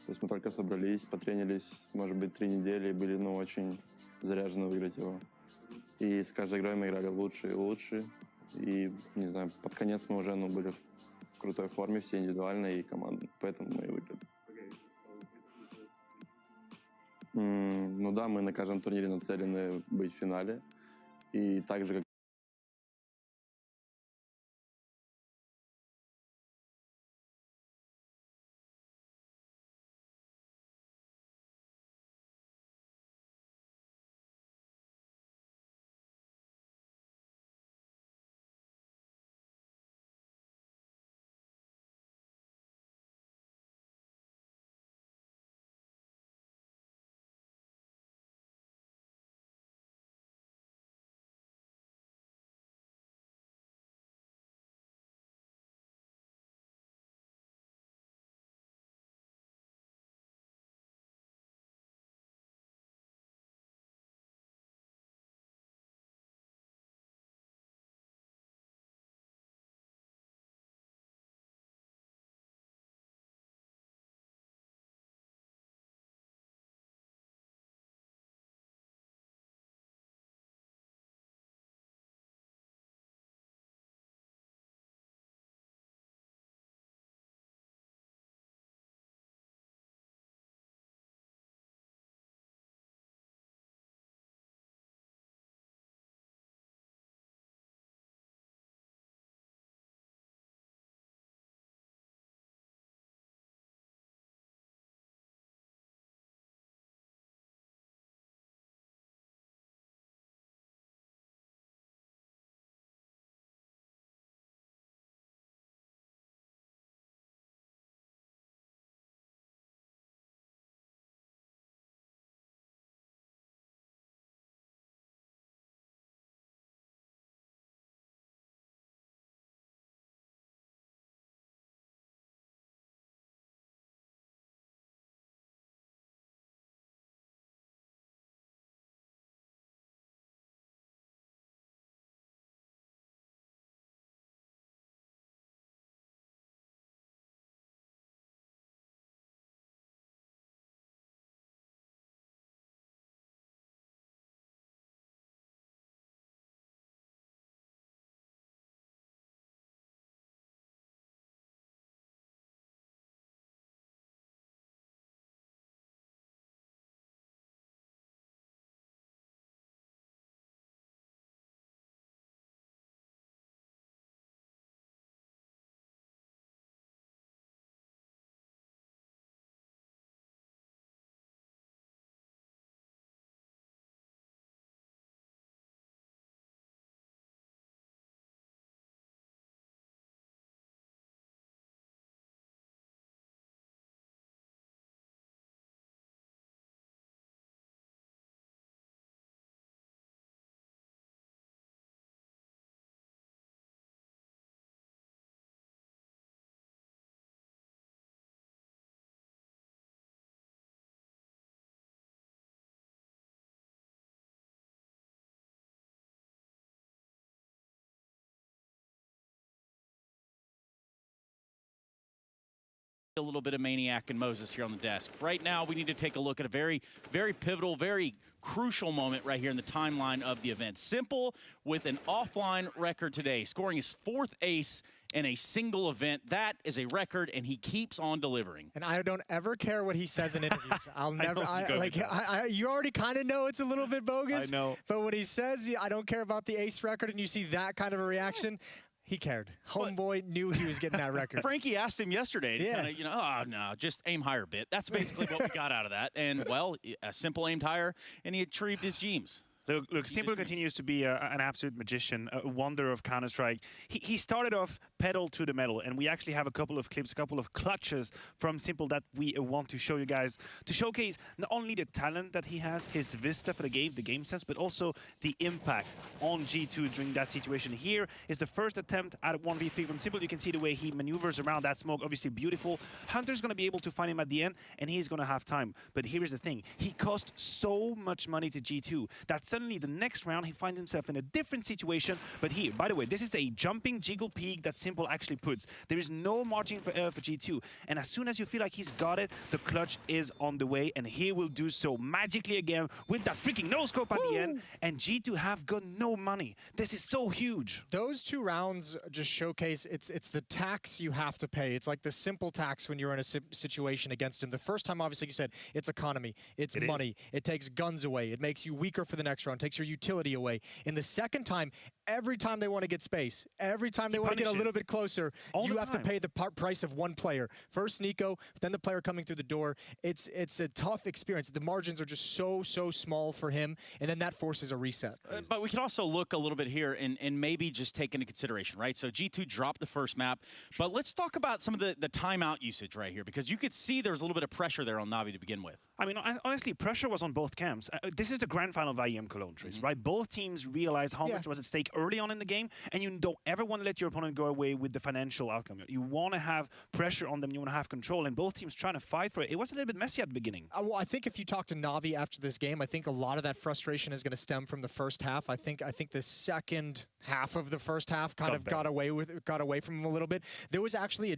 То есть мы только собрались, потренились, может быть, 3 недели, и были, ну, очень заряжены выиграть его. И с каждой игрой мы играли лучше и лучше. И, не знаю, под конец мы уже, ну, были в крутой форме, все индивидуально и командно. Поэтому мы и выиграли. Ну да, мы на каждом турнире нацелены быть в финале. И так же, как a little bit of Maniac and Moses here on the desk. Right now, we need to take a look at a very, very pivotal, very crucial moment right here in the timeline of the event. Simple with an offline record today, scoring his 4th ace in a single event. That is a record, and he keeps on delivering. And I don't ever care what he says in interviews. I'll never, you already kind of know it's a little bit bogus. I know. But when he says, I don't care about the ace record, and you see that kind of a reaction, he cared. Homeboy knew he was getting that record. Frankie asked him yesterday, Yeah. kinda, you know, oh, no, just aim higher a bit. That's basically what we got out of that. And, well, a Simple aimed higher, and he achieved his dreams. Look, Simple continues to be an absolute magician, a wonder of Counter-Strike. He started off pedal to the metal, and we actually have a couple of clips, a couple of clutches from Simple that we want to show you guys to showcase not only the talent that he has, his vista for the game sense, but also the impact on G2 during that situation. Here is the first attempt at 1v3 from Simple. You can see the way he maneuvers around that smoke, obviously beautiful. Hunter's going to be able to find him at the end, and he's going to have time. But here is the thing. He cost so much money to G2 that suddenly the next round he finds himself in a different situation. But here, by the way, this is a jumping jiggle peak that Simple actually puts. There is no margin for error for G2. And as soon as you feel like he's got it, the clutch is on the way, and he will do so magically again with that freaking no-scope at the end. And G2 have got no money. This is so huge. Those 2 rounds just showcase it's the tax you have to pay. It's like the Simple tax when you're in a situation against him. The first time, obviously, you said it's economy, it's money, it takes guns away, it makes you weaker for the next round, takes your utility away. In the second time, every time they want to get space, every time they want to get a little bit closer, you have to pay the price of one player. First Nico, then the player coming through the door. It's a tough experience. The margins are just so small for him, and then that forces a reset. But we can also look a little bit here and maybe just take into consideration, right? So G2 dropped the first map, but let's talk about some of the timeout usage right here, because you could see there's a little bit of pressure there on NAVI to begin with. I mean, honestly, pressure was on both camps. This is the grand final of IEM Cologne, Tris, right? Both teams realized how much was at stake early on in the game, and you don't ever want to let your opponent go away with the financial outcome. You want to have pressure on them, you want to have control, and both teams trying to fight for it. It was a little bit messy at the beginning. Well, I think if you talk to NAVI after this game, I think a lot of that frustration is going to stem from the first half. I think the second half of the first half kind of got away from him a little bit. There was actually a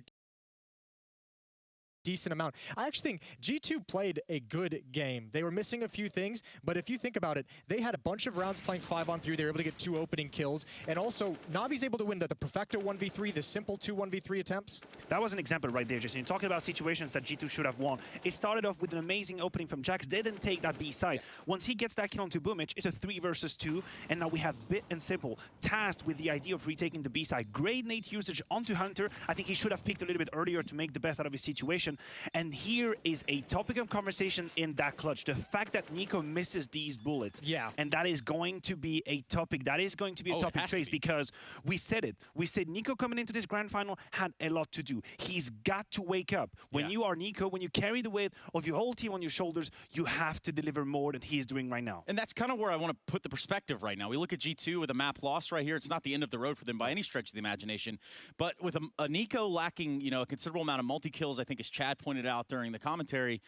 decent amount. I actually think G2 played a good game. They were missing a few things, but if you think about it, they had a bunch of rounds playing 5-on-3. They were able to get 2 opening kills, and also Navi's able to win the Perfecto 1v3, the simple 2 1v3 attempts. That was an example right there, Jason. You're talking about situations that G2 should have won. It started off with an amazing opening from Jax. They didn't take that B side. Once he gets that kill onto Boomich, it's a 3 versus 2, and now we have Bit and Simple tasked with the idea of retaking the B side. Great nade usage onto Hunter. I think he should have peeked a little bit earlier to make the best out of his situation. And here is a topic of conversation in that clutch. The fact that Nico misses these bullets. Yeah. And that is going to be a topic. That is going to be a topic, Trace, because we said it. We said Nico coming into this grand final had a lot to do. He's got to wake up. When you are Nico, when you carry the weight of your whole team on your shoulders, you have to deliver more than he's doing right now. And that's kind of where I want to put the perspective right now. We look at G2 with a map lost right here. It's not the end of the road for them by any stretch of the imagination. But with a Nico lacking, a considerable amount of multi-kills, I think as Chad pointed out during the commentary,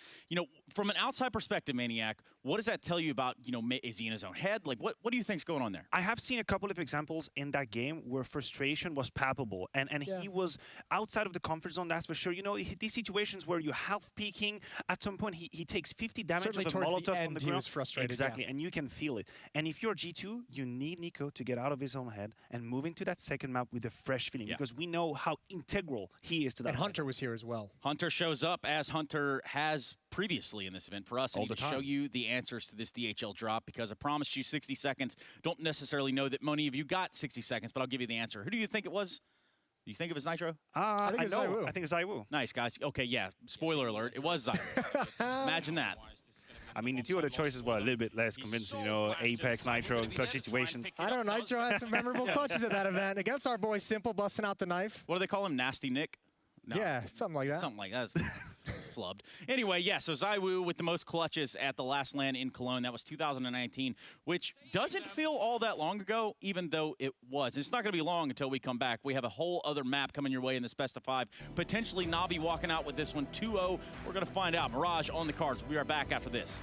from an outside perspective, Maniac, what does that tell you about, is he in his own head? Like, what do you think's going on there? I have seen a couple of examples in that game where frustration was palpable, and he was outside of the comfort zone, that's for sure. These situations where you're half peeking, at some point he takes 50 damage Certainly of a towards Molotov the end, on the he ground. was frustrated. Exactly, and you can feel it. And if you're G2, you need Nico to get out of his own head and move into that second map with a fresh feeling, because we know how integral he is to that. And Hunter was here as well. Hunter shows up, as Hunter has previously in this event for us, and he can show you the answers to this DHL drop, because I promised you 60 seconds. Don't necessarily know that many of you got 60 seconds, but I'll give you the answer. Who do you think it was? Do you think it was Nitro? I think it's ZywOo. I think it's ZywOo. Nice, guys. Okay, yeah. Spoiler alert. It was ZywOo. Imagine that. I mean, the two other choices were a little bit less convincing, Apex, Nitro, and clutch situations. I don't know. Nitro had some memorable clutches at that event against our boy Simple busting out the knife. What do they call him? Nasty Nick? No. Yeah, something like that. Something like that. Flubbed. Anyway, so ZywOo with the most clutches at the last LAN in Cologne. That was 2019, which doesn't feel all that long ago, even though it was. It's not going to be long until we come back. We have a whole other map coming your way in this best of 5. Potentially NAVI walking out with this one 2-0. We're going to find out. Mirage on the cards. We are back after this.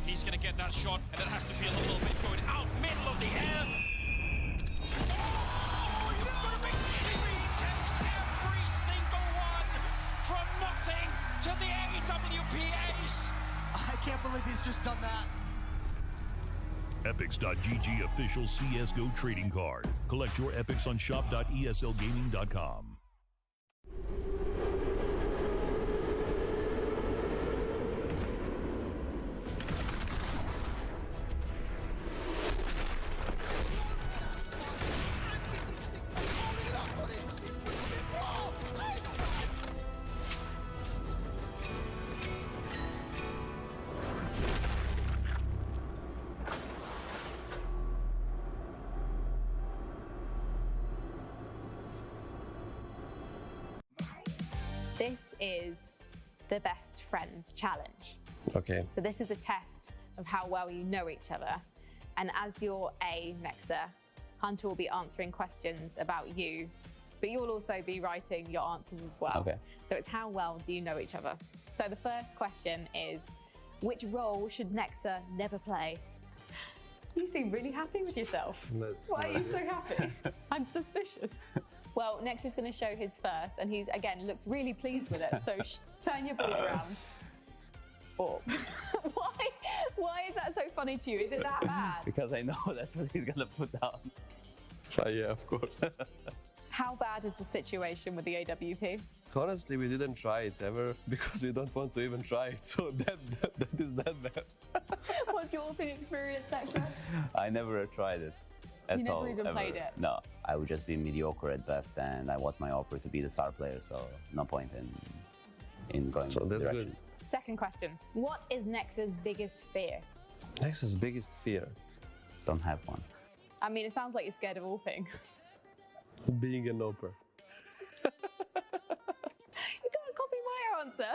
He's going to get that shot, and it has to feel a little bit going out middle of the air. Oh, he's going to make 3 takes every single one from nothing to the AWPs. I can't believe he's just done that. Epics.gg official CSGO trading card. Collect your Epics on shop.eslgaming.com. This is the Best Friends Challenge. Okay. So this is a test of how well you know each other. And as your A Nexa, Hunter will be answering questions about you, but you'll also be writing your answers as well. Okay. So it's how well do you know each other. So the first question is, which role should Nexa never play? You seem really happy with yourself. Why are you so happy? I'm suspicious. Well, Nexa's going to show his first, and he's, again, looks really pleased with it. So turn your body around. Oh. Why is that so funny to you? Is it that bad? Because I know that's what he's gonna put down. Yeah, of course. How bad is the situation with the AWP? Honestly, we didn't try it ever because we don't want to even try it. So that is that bad. What's your experience, Nexa? I never tried it at all. You never even played it? No, I would just be mediocre at best, and I want my Opera to be the star player, so no point in going So this that's direction. good. Second question. What is Nexa's biggest fear? Nexa's biggest fear? Don't have one. I mean, it sounds like you're scared of all things. Being an Opera. You can't copy my answer.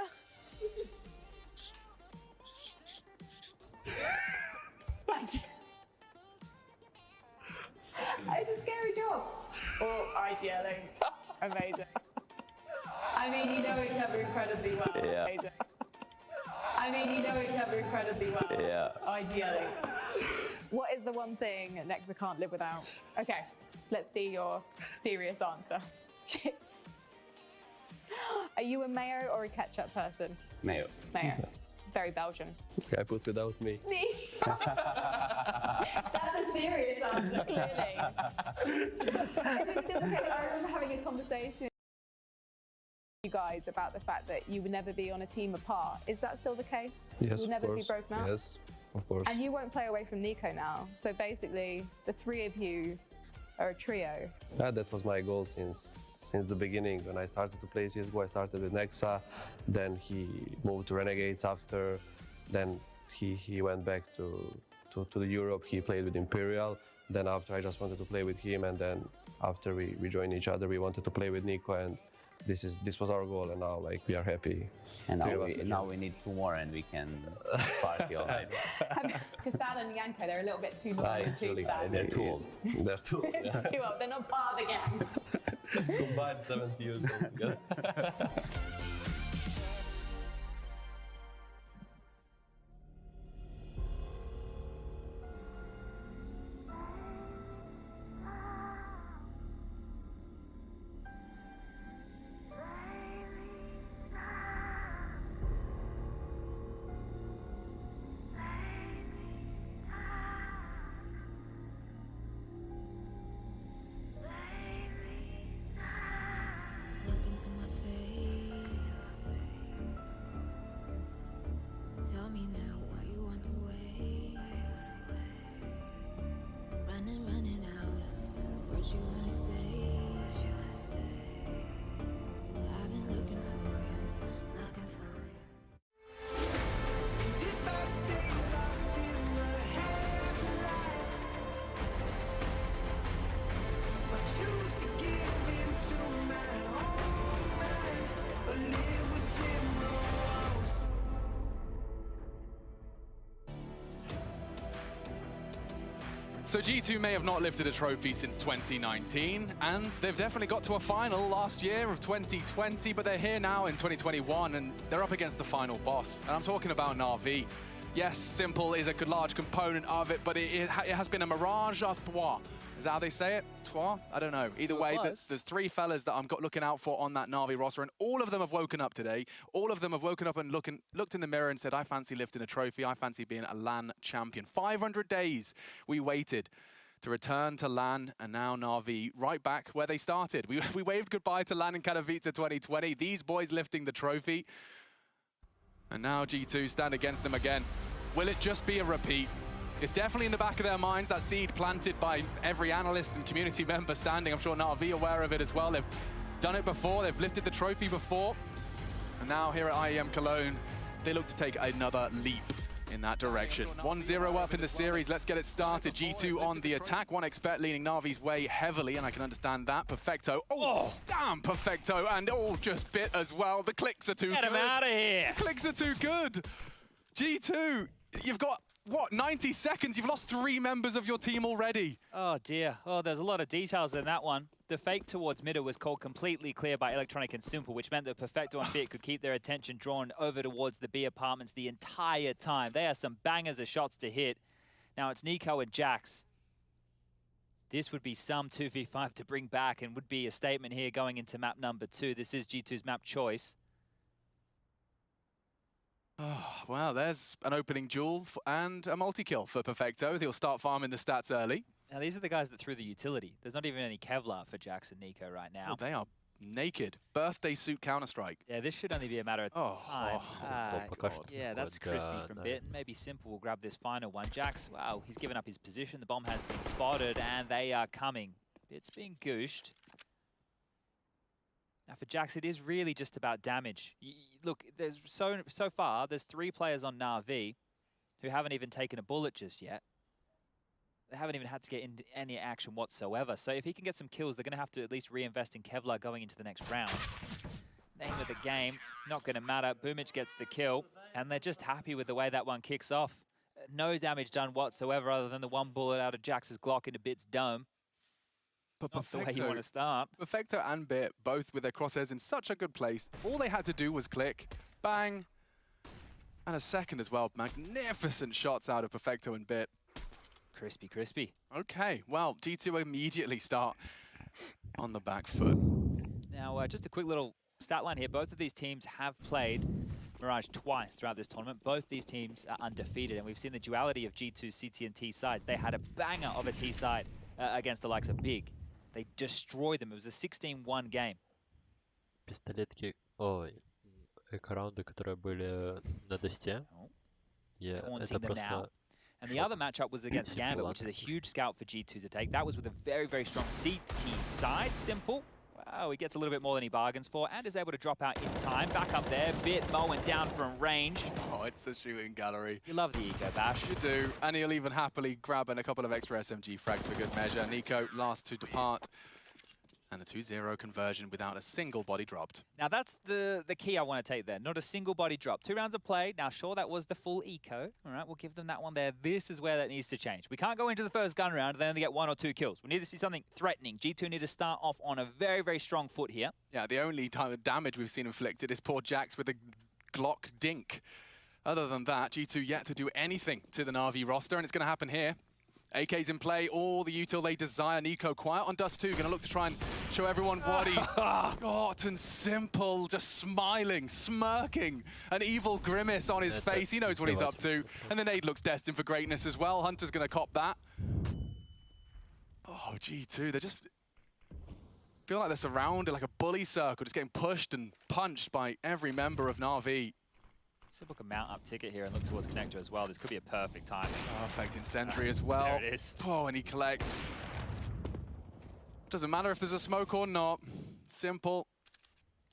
It's a scary job. Oh, ideally. Amazing. I mean, you know each other incredibly well. Yeah. Amazing. I mean, you know each other incredibly well. Yeah. Ideally. What is the one thing Nexa can't live without? Okay, let's see your serious answer. Chips. Are you a mayo or a ketchup person? Mayo. Mayo. Very Belgian. Okay, I put without me. Me. That's a serious answer, clearly. Is it still okay? I remember having a conversation with you guys about the fact that you would never be on a team apart. Is that still the case? Yes, You'll of never course. be broken up? Yes, of course. And you won't play away from Nico now. So basically, the three of you are a trio. Yeah, that was my goal since the beginning. When I started to play CSGO, I started with Nexa, then he moved to Renegades after, then he went back to the Europe, he played with Imperial, then after I just wanted to play with him, and then after we joined each other, we wanted to play with Nico, and this was our goal, and now like we are happy. And now we need 2 more, and we can party all night. Because Sad and Yanko, they're a little bit too long and too really sad. They're too old. They're too old. They're too old. They're not part of the gang. Combined 70 years old together. Look into my face. Tell me now why you want to wait. Running out of words you wanna say. I've been looking for you, looking for you. If I stay locked in the headlights, I choose to give into my own mind, or live within the walls. So G2 may have not lifted a trophy since 2019, and they've definitely got to a final last year of 2020, but they're here now in 2021, and they're up against the final boss. And I'm talking about NAVI. Yes, Simple is a large component of it, but it has been a mirage à trois. Is that how they say it? Trois? I don't know. Either way, there's 3 fellas that I'm looking out for on that NAVI roster, and all of them have woken up today. All of them have woken up and looked in the mirror and said, I fancy lifting a trophy. I fancy being a LAN champion. 500 days we waited to return to LAN, and now NAVI right back where they started. We waved goodbye to LAN in Katowice 2020. These boys lifting the trophy. And now G2 stand against them again. Will it just be a repeat? It's definitely in the back of their minds, that seed planted by every analyst and community member standing. I'm sure NAVI are aware of it as well. They've done it before, they've lifted the trophy before. And now here at IEM Cologne, they look to take another leap in that direction. 1-0 up in the series, let's get it started. G2 on the attack, 1xBet leaning NAVI's way heavily, and I can understand that. Perfecto, oh, damn Perfecto, and just bit as well. The clicks are too good. Get him out of here. The clicks are too good. G2, you've got, what, 90 seconds? You've lost 3 members of your team already. Oh, dear. Oh, there's a lot of details in that one. The fake towards middle was called completely clear by Electronic and Simple, which meant that Perfecto and Bit could keep their attention drawn over towards the B apartments the entire time. They are some bangers of shots to hit. Now it's Nico and Jax. This would be some 2v5 to bring back and would be a statement here going into map number 2. This is G2's map choice. Oh, well, there's an opening duel and a multi-kill for Perfecto. He'll start farming the stats early. Now, these are the guys that threw the utility. There's not even any Kevlar for Jax and Nico right now. Oh, they are naked. Birthday suit Counter-Strike. Yeah, this should only be a matter of time. Yeah, that's crispy from Bit. And maybe Simple will grab this final one. Jax, wow, he's given up his position. The bomb has been spotted, and they are coming. Bit's being gooshed. Now, for Jax, it is really just about damage. Look, there's so far, there's 3 players on NAVI who haven't even taken a bullet just yet. They haven't even had to get into any action whatsoever. So if he can get some kills, they're going to have to at least reinvest in Kevlar going into the next round. Name of the game, not going to matter. Boomich gets the kill, and they're just happy with the way that one kicks off. No damage done whatsoever other than the 1 bullet out of Jax's Glock into Bit's dome. But not the way you want to start. Perfecto and Bit, both with their crosshairs in such a good place. All they had to do was click, bang, and a second as well. Magnificent shots out of Perfecto and Bit. Crispy, crispy. Okay, well, G2 immediately start on the back foot. Now, just a quick little stat line here. Both of these teams have played Mirage twice throughout this tournament. Both these teams are undefeated, and we've seen the duality of G2's CT and T sides. They had a banger of a T side against the likes of Big. They destroyed them. It was a 16-1 game. Пистолетки, раунды, которые были на досте. Taunting them now. And the other matchup was against Gambit, which is a huge scout for G2 to take. That was with a very, very strong CT side. Simple. Wow, he gets a little bit more than he bargains for and is able to drop out in time. Back up there, Bit mowing down from range. Oh, it's a shooting gallery. You love the eco bash. You do, and he'll even happily grab a couple of extra SMG frags for good measure. Nico last to depart. And a 2-0 conversion without a single body dropped. Now that's the key I want to take there. Not a single body drop. 2 rounds of play. Now sure, that was the full eco. All right, we'll give them that one there. This is where that needs to change. We can't go into the first gun round and then only get 1 or 2 kills. We need to see something threatening. G2 need to start off on a very, very strong foot here. Yeah, the only time of damage we've seen inflicted is poor Jax with a Glock dink. Other than that, G2 yet to do anything to the Na'Vi roster, and it's going to happen here. AK's in play, all the util they desire. Nico quiet on Dust 2, going to look to try and show everyone what he's got, and Simple just smiling, smirking, an evil grimace on his face. He knows what he's up to, and the nade looks destined for greatness as well. Hunter's going to cop that. Oh, G2, they just feel like they're surrounded like a bully circle, just getting pushed and punched by every member of Na'Vi. Simple can mount up ticket here and look towards Connector as well. This could be a perfect timing. Perfect incendiary as well. There it is. Oh, and he collects. Doesn't matter if there's a smoke or not. Simple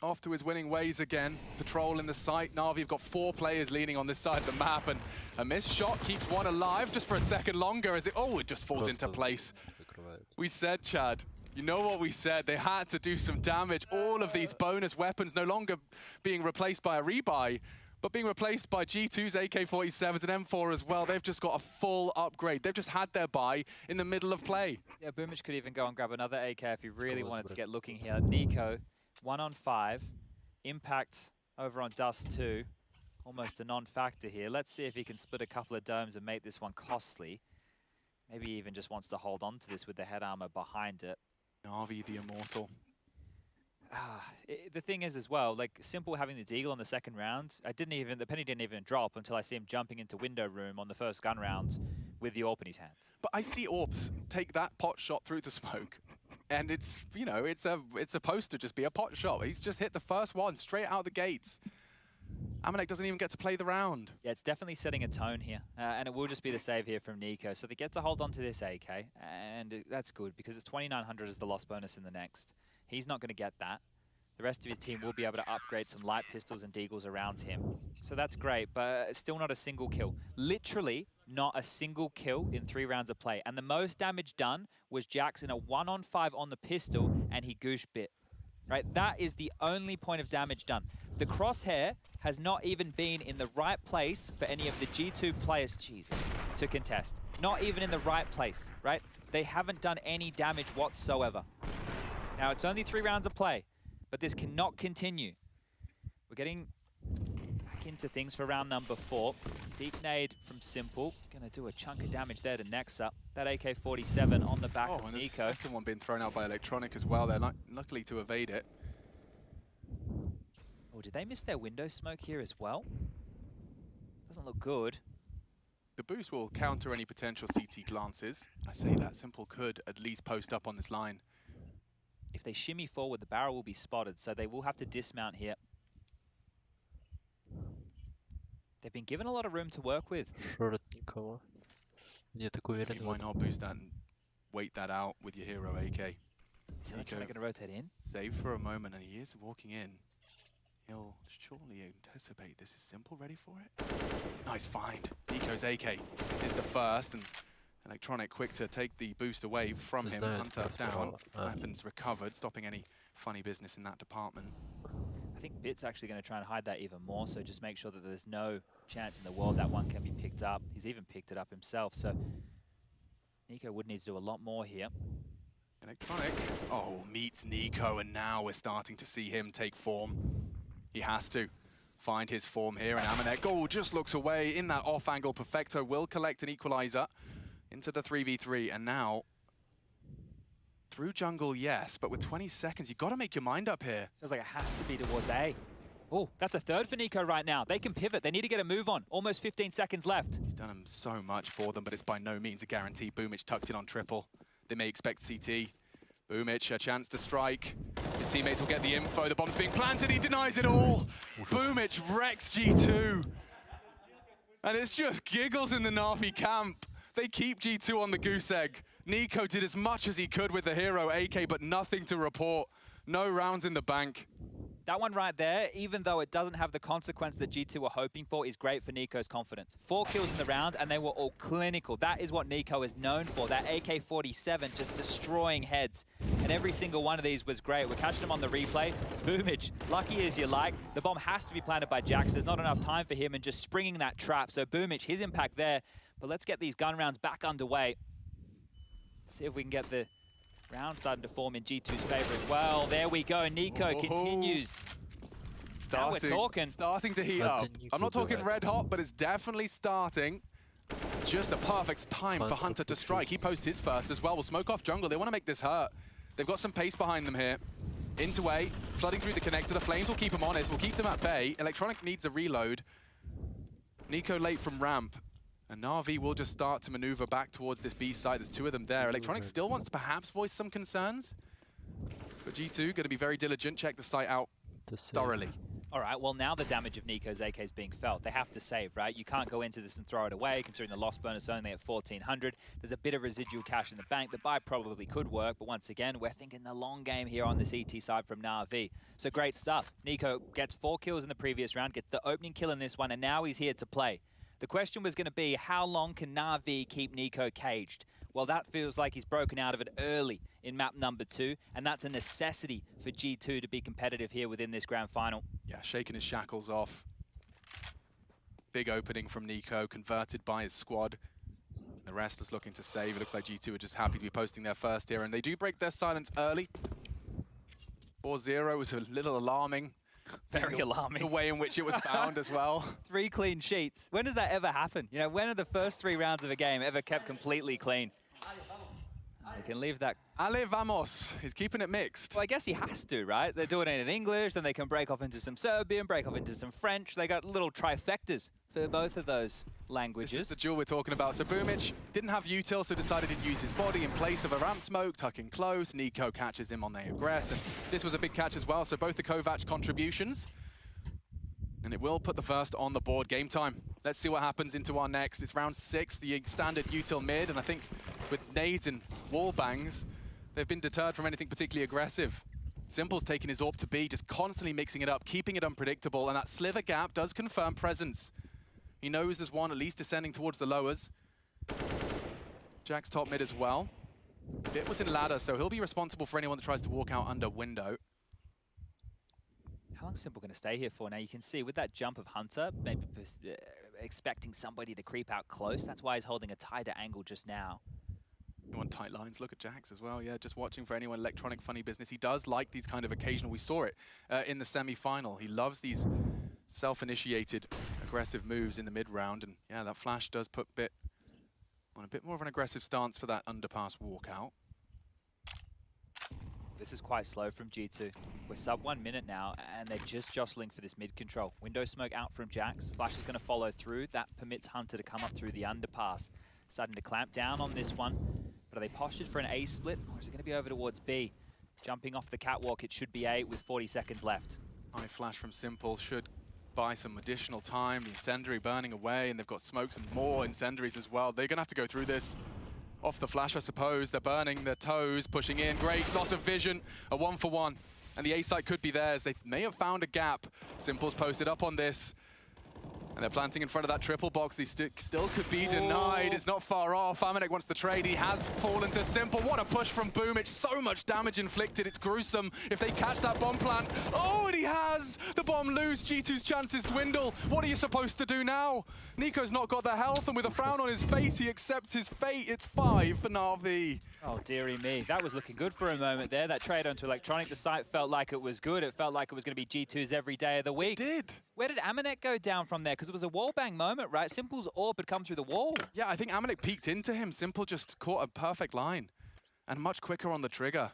off to his winning ways again. Patrol in the site. Na'Vi have got 4 players leaning on this side of the map, and a missed shot keeps one alive just for a second longer as it just falls into place. We said, Chad, you know what we said? They had to do some damage. All of these bonus weapons no longer being replaced by a rebuy, but being replaced by G2's AK-47s and M4 as well. They've just got a full upgrade. They've just had their buy in the middle of play. Yeah, Boomich could even go and grab another AK if he really wanted to get looking here. Nico, 1 on 5. Impact over on Dust 2. Almost a non-factor here. Let's see if he can split a couple of domes and make this one costly. Maybe he even just wants to hold on to this with the head armor behind it. Na'Vi the Immortal. The thing is as well, like Simple having the deagle on the second round, the penny didn't even drop until I see him jumping into window room on the first gun round with the AWP in his hand. But I see AWPs take that pot shot through the smoke, and it's, you know, it's supposed to just be a pot shot. He's just hit the first one straight out the gates. Amanek doesn't even get to play the round. Yeah, it's definitely setting a tone here, and it will just be the save here from Nico. So they get to hold on to this AK, and that's good because it's 2,900 as the loss bonus in the next. He's not going to get that. The rest of his team will be able to upgrade some light pistols and deagles around him. So that's great, but still not a single kill. Literally not a single kill in 3 rounds of play. And the most damage done was Jax in a 1 on 5 on the pistol, and he goosh Bit. right? That is the only point of damage done. The crosshair has not even been in the right place for any of the G2 players, Jesus, to contest. Not even in the right place, right? They haven't done any damage whatsoever. Now, it's only 3 rounds of play, but this cannot continue. We're getting back into things for round number 4. Deep nade from Simple. Gonna do a chunk of damage there to Nexa. That AK-47 on the back of and Nico. the second one being thrown out by Electronic as well. They're luckily to evade it. Oh, did they miss their window smoke here as well? Doesn't look good. The boost will counter any potential CT glances. I say that Simple could at least post up on this line. If they shimmy forward, the barrel will be spotted, so they will have to dismount here. They've been given a lot of room to work with. Шорт никого. Не так уверен. Why not boost that and wait that out with your hero AK? Is Nico going to rotate in? Save for a moment, and he is walking in. He'll surely anticipate this is Simple ready for it. Nice find. Nico's AK is the first, and Electronic quick to take the boost away from him. Hunter down. Weapons recovered, stopping any funny business in that department. I think Bit's actually going to try and hide that even more, so just make sure that there's no chance in the world that one can be picked up. He's even picked it up himself, so Nico would need to do a lot more here. Electronic, meets Nico, and now we're starting to see him take form. He has to find his form here, and Amanek, just looks away in that off-angle. Perfecto will collect an equalizer into the 3v3, and now through jungle, yes, but with 20 seconds, you've got to make your mind up here. Feels like it has to be towards A. Oh, that's a third for Nico right now. They can pivot. They need to get a move on. Almost 15 seconds left. He's done so much for them, but it's by no means a guarantee. Boomich tucked in on triple. They may expect CT. Boomich, a chance to strike. His teammates will get the info. The bomb's being planted. He denies it all. Boomich wrecks G2. And it's just giggles in the NAVI camp. They keep G2 on the goose egg. Nico did as much as he could with the hero AK, but nothing to report. No rounds in the bank. That one right there, even though it doesn't have the consequence that G2 were hoping for, is great for Nico's confidence. 4 kills in the round, and they were all clinical. That is what Nico is known for, that AK-47 just destroying heads. And every single one of these was great. We're catching them on the replay. Boomich, lucky as you like. The bomb has to be planted by Jax. There's not enough time for him, and just springing that trap. So Boomich, his impact there. But let's get these gun rounds back underway. See if we can get the round starting to form in G2's favor as well. There we go. Nico continues. Now we're talking. Starting to heat up. I'm not talking red hot, but it's definitely starting. Just a perfect time for Hunter to strike. He posts his first as well. We'll smoke off jungle. They want to make this hurt. They've got some pace behind them here. Into A, flooding through the connector. The flames will keep them honest. We'll keep them at bay. Electronic needs a reload. Nico late from ramp. And NAVI will just start to maneuver back towards this B site. There's 2 of them there. Electronic still wants to perhaps voice some concerns. But G2 going to be very diligent, check the site out thoroughly. All right, well, now the damage of Nico's AK is being felt. They have to save, right? You can't go into this and throw it away, considering the loss bonus only at 1,400. There's a bit of residual cash in the bank. The buy probably could work, but once again, we're thinking the long game here on the CT side from NAVI. So great stuff. Nico gets 4 kills in the previous round, gets the opening kill in this one, and now he's here to play. The question was going to be, how long can NAVI keep Nico caged? Well, that feels like he's broken out of it early in map number 2, and that's a necessity for G2 to be competitive here within this grand final. Yeah, shaking his shackles off. Big opening from Nico, converted by his squad. The rest is looking to save. It looks like G2 are just happy to be posting their first here, and they do break their silence early. 4-0 was a little alarming. Very alarming. The way in which it was found as well. 3 clean sheets. When does that ever happen? You know, when are the first 3 rounds of a game ever kept completely clean? They can leave that. Ale vamos. He's keeping it mixed. Well, I guess he has to, right? They're doing it in English, then they can break off into some Serbian, break off into some French. They got little trifectas for both of those languages. This is the duel we're talking about. So Boomich didn't have util, so decided to use his body in place of a ramp smoke, tucking close. Nico catches him on the aggress, and this was a big catch as well. So both the Kovac contributions. And it will put the first on the board. Game time. Let's see what happens into our next. It's round 6, the standard util mid, and I think with nades and wall bangs, they've been deterred from anything particularly aggressive. Simple's taking his AWP to B, just constantly mixing it up, keeping it unpredictable, and that sliver gap does confirm presence. He knows there's one at least descending towards the lowers. Jack's top mid as well. Bit was in ladder, so he'll be responsible for anyone that tries to walk out under window. How long is Simple going to stay here for? Now you can see with that jump of Hunter, maybe expecting somebody to creep out close. That's why he's holding a tighter angle just now. You want tight lines? Look at Jax as well. Yeah, just watching for anyone electronic funny business. He does like these kind of occasional. We saw it in the semi-final. He loves these self-initiated aggressive moves in the mid-round. And yeah, that flash does put Bit on a bit more of an aggressive stance for that underpass walkout. This is quite slow from G2. We're sub 1 minute now, and they're just jostling for this mid control. Window smoke out from Jax. Flash is going to follow through. That permits Hunter to come up through the underpass. Starting to clamp down on this one. But are they postured for an A split, or is it going to be over towards B? Jumping off the catwalk, it should be A with 40 seconds left. High flash from Simple should buy some additional time. The incendiary burning away, and they've got smokes and more incendiaries as well. They're going to have to go through this. Off the flash, I suppose. They're burning their toes, pushing in. Great loss of vision. A 1-for-1. And the A site could be theirs. They may have found a gap. Simple's posted up on this. And they're planting in front of that triple box. They still could be denied. It's not far off. Amanek wants the trade. He has fallen to Simple. What a push from Boomich. So much damage inflicted. It's gruesome. If they catch that bomb plant. Oh, and he has! The bomb loose. G2's chances dwindle. What are you supposed to do now? Nico's not got the health, and with a frown on his face, he accepts his fate. It's 5 for NAVI. Oh, dearie me. That was looking good for a moment there. That trade onto Electronic, the site felt like it was good. It felt like it was going to be G2's every day of the week. It did. Where did Amanek go down from there? Because it was a wallbang moment, right? Simple's orb had come through the wall. Yeah, I think Amanek peeked into him. Simple just caught a perfect line. And much quicker on the trigger.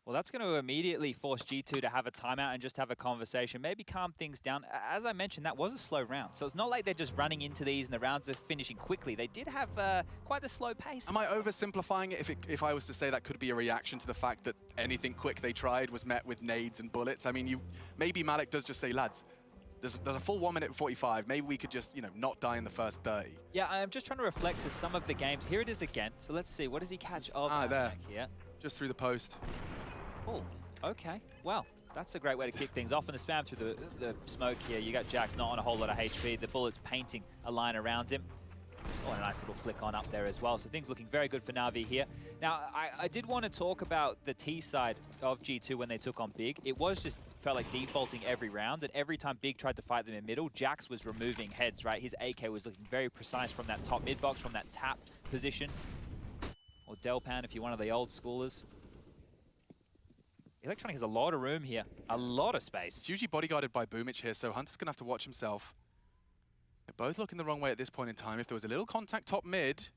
Well, that's going to immediately force G2 to have a timeout and just have a conversation, maybe calm things down. As I mentioned, that was a slow round. So it's not like they're just running into these and the rounds are finishing quickly. They did have quite a slow pace. Am I oversimplifying it if I was to say that could be a reaction to the fact that anything quick they tried was met with nades and bullets? I mean, maybe Malik does just say, lads, there's a full 1 minute and 45. Maybe we could just, not die in the first 30. Yeah, I'm just trying to reflect to some of the games. Here it is again. So let's see. What does he catch of there. Here? Just through the post. Oh, okay. Well, that's a great way to kick things off. And the spam through the smoke here. You got Jax not on a whole lot of HP. The bullets painting a line around him. Oh, and a nice little flick on up there as well. So things looking very good for Navi here. Now, I did want to talk about the T side of G2 when they took on Big. It was just felt like defaulting every round. And every time Big tried to fight them in middle, Jax was removing heads, right? His AK was looking very precise from that top mid box, from that tap position. Or Delpan if you're one of the old schoolers. Electronic has a lot of room here, a lot of space. It's usually bodyguarded by Boomich here, so Hunter's going to have to watch himself. They're both looking the wrong way at this point in time. If there was a little contact top mid,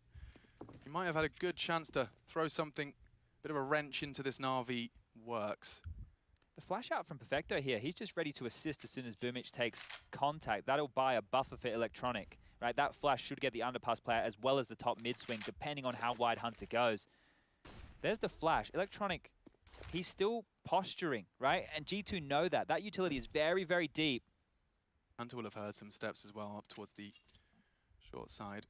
he might have had a good chance to throw something, bit of a wrench into this Na'Vi works. The flash out from Perfecto here, he's just ready to assist as soon as Boomich takes contact. That'll buy a buffer for Electronic, right? That flash should get the underpass player as well as the top mid swing, depending on how wide Hunter goes. There's the flash. Electronic, he's still posturing, right? And G2 know that. That utility is very, very deep. Hunter will have heard some steps as well up towards the short side.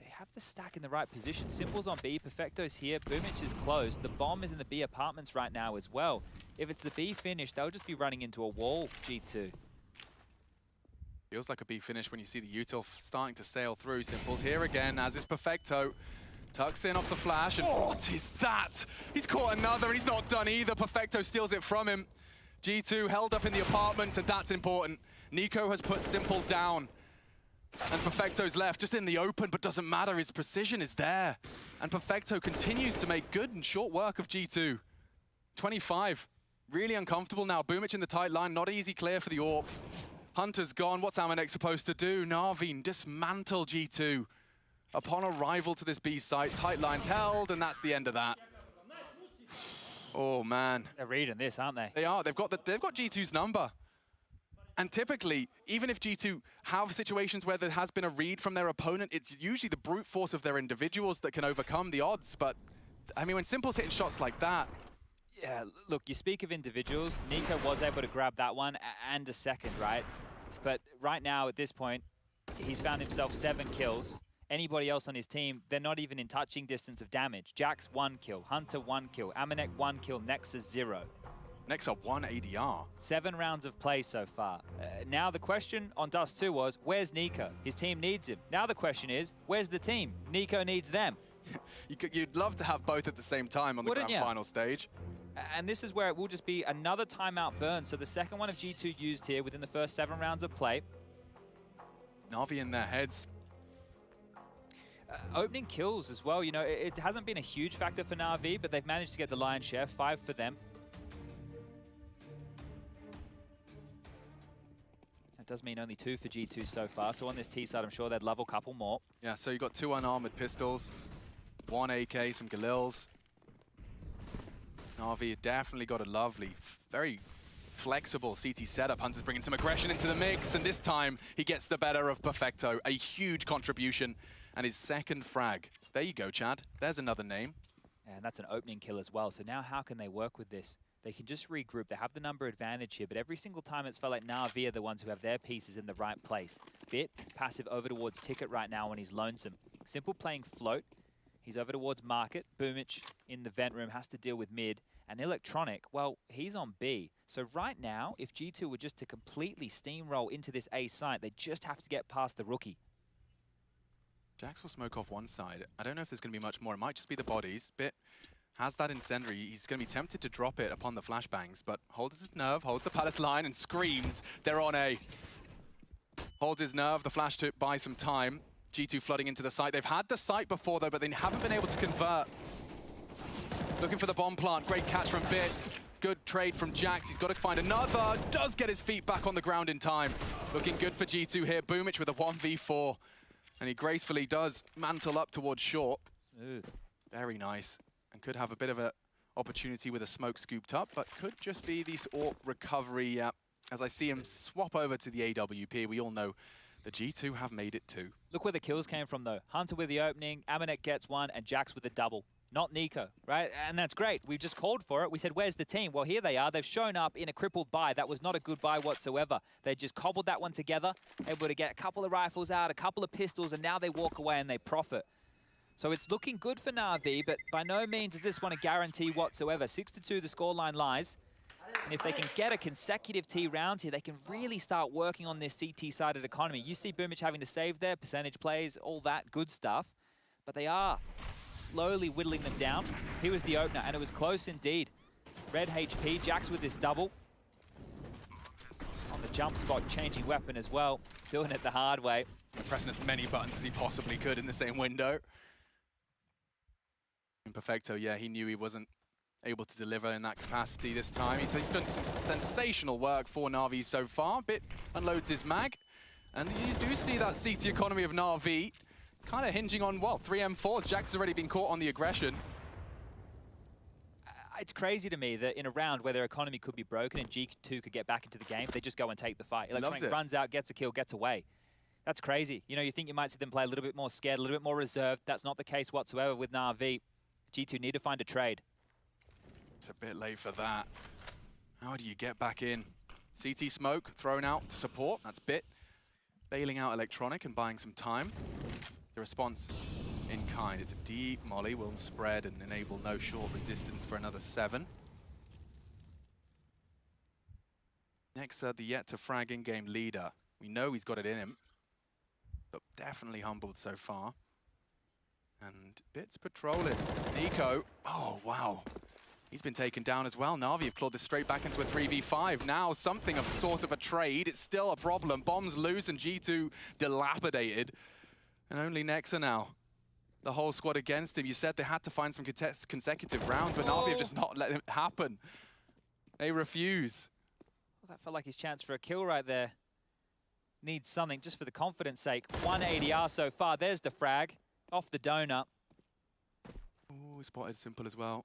They have the stack in the right position. Simple's on B, Perfecto's here, Boomich is close. The bomb is in the B apartments right now as well. If it's the B finish, they'll just be running into a wall, G2. Feels like a B finish when you see the util starting to sail through. Simple's here again, as is Perfecto. Tucks in off the flash, and what is that? He's caught another, and he's not done either. Perfecto steals it from him. G2 held up in the apartments, and that's important. Nico has put Simple down. And Perfecto's left, just in the open, but doesn't matter. His precision is there. And Perfecto continues to make good and short work of G2. 25. Really uncomfortable now. Boomich in the tight line. Not easy clear for the AWP. Hunter's gone. What's Amanek supposed to do? Na'Vi dismantle G2. Upon arrival to this B site, tight lines held, and that's the end of that. Oh, man. They're reading this, aren't they? They are. They've got G2's number. And typically, even if G2 have situations where there has been a read from their opponent, it's usually the brute force of their individuals that can overcome the odds. But, I mean, when Simple's hitting shots like that... Yeah, look, you speak of individuals. Nico was able to grab that one and a second, right? But right now, at this point, he's found himself 7 kills. Anybody else on his team, they're not even in touching distance of damage. Jax 1 kill, Hunter 1 kill, Amanek 1 kill, Nexus 0. Nexa 1 ADR. 7 rounds of play so far. Now the question on Dust 2 was, where's Nico? His team needs him. Now the question is, where's the team? Nico needs them. You'd love to have both at the same time on the grand final stage. And this is where it will just be another timeout burn. So the second one of G2 used here within the first 7 rounds of play. Na'Vi in their heads. Opening kills as well. You know, it hasn't been a huge factor for NAVI, but they've managed to get the lion's share, 5 for them. That does mean only 2 for G2 so far. So on this T side, I'm sure they'd love a couple more. Yeah, so you've got 2 unarmored pistols, 1 AK, some Galils. NAVI definitely got a lovely, very flexible CT setup. Hunter's bringing some aggression into the mix, and this time he gets the better of Perfecto. A huge contribution, and his second frag. There you go, Chad. There's another name. And that's an opening kill as well. So now how can they work with this? They can just regroup. They have the number advantage here, but every single time it's felt like NAVI are the ones who have their pieces in the right place. Bit passive over towards Ticket right now when he's lonesome. Simple playing float. He's over towards Market. Boomich in the vent room has to deal with mid. And Electronic, well, he's on B. So right now, if G2 were just to completely steamroll into this A site, they just have to get past the rookie. Jax will smoke off one side. I don't know if there's going to be much more. It might just be the bodies. Bit has that incendiary. He's going to be tempted to drop it upon the flashbangs, but holds his nerve, holds the palace line, and screams. They're on A. Holds his nerve. The flash to buy some time. G2 flooding into the site. They've had the site before, though, but they haven't been able to convert. Looking for the bomb plant. Great catch from Bit. Good trade from Jax. He's got to find another. Does get his feet back on the ground in time. Looking good for G2 here. Boomich with a 1v4. And he gracefully does mantle up towards short. Smooth. Very nice. And could have a bit of an opportunity with a smoke scooped up, but could just be this AWP recovery. As I see him swap over to the AWP, we all know the G2 have made it too. Look where the kills came from, though. Hunter with the opening, Amanek gets one, and Jax with the double. Not Nico, right? And that's great. We just called for it. We said, where's the team? Well, here they are. They've shown up in a crippled buy. That was not a good buy whatsoever. They just cobbled that one together, able to get a couple of rifles out, a couple of pistols, and now they walk away and they profit. So it's looking good for NAVI, but by no means is this one a guarantee whatsoever. 6-2, the scoreline lies. And if they can get a consecutive T round here, they can really start working on this CT-sided economy. You see Boomich having to save their percentage plays, all that good stuff. But they are slowly whittling them down. He was the opener, and it was close indeed. Red HP, Jax with this double. On the jump spot, changing weapon as well. Doing it the hard way. Pressing as many buttons as he possibly could in the same window. And Perfecto, yeah, he knew he wasn't able to deliver in that capacity this time. He's done some sensational work for NAVI so far. Bit unloads his mag. And you do see that CT economy of NAVI kind of hinging on, well, 3 M4s. Jax has already been caught on the aggression. It's crazy to me that in a round where their economy could be broken and G2 could get back into the game, they just go and take the fight. Electronic runs out, gets a kill, gets away. That's crazy. You know, you think you might see them play a little bit more scared, a little bit more reserved. That's not the case whatsoever with NAVI. G2 need to find a trade. It's a bit late for that. How do you get back in? CT smoke thrown out to support. That's Bit. Bailing out Electronic and buying some time. The response in kind. It's a deep molly, will spread and enable no short resistance for another 7. Nexa, the yet to frag in-game leader. We know he's got it in him, but definitely humbled so far. And Bit's patrolling. Nico, oh wow. He's been taken down as well. NAVI have clawed this straight back into a 3v5. Now something of sort of a trade. It's still a problem. Bombs loose and G2 dilapidated. And only Nexa now. The whole squad against him. You said they had to find some consecutive rounds, but NAVI have just not let it happen. They refuse. Well, that felt like his chance for a kill right there. Needs something just for the confidence sake. 1 ADR so far. There's the frag. Off the donut. Ooh, spotted Simple as well.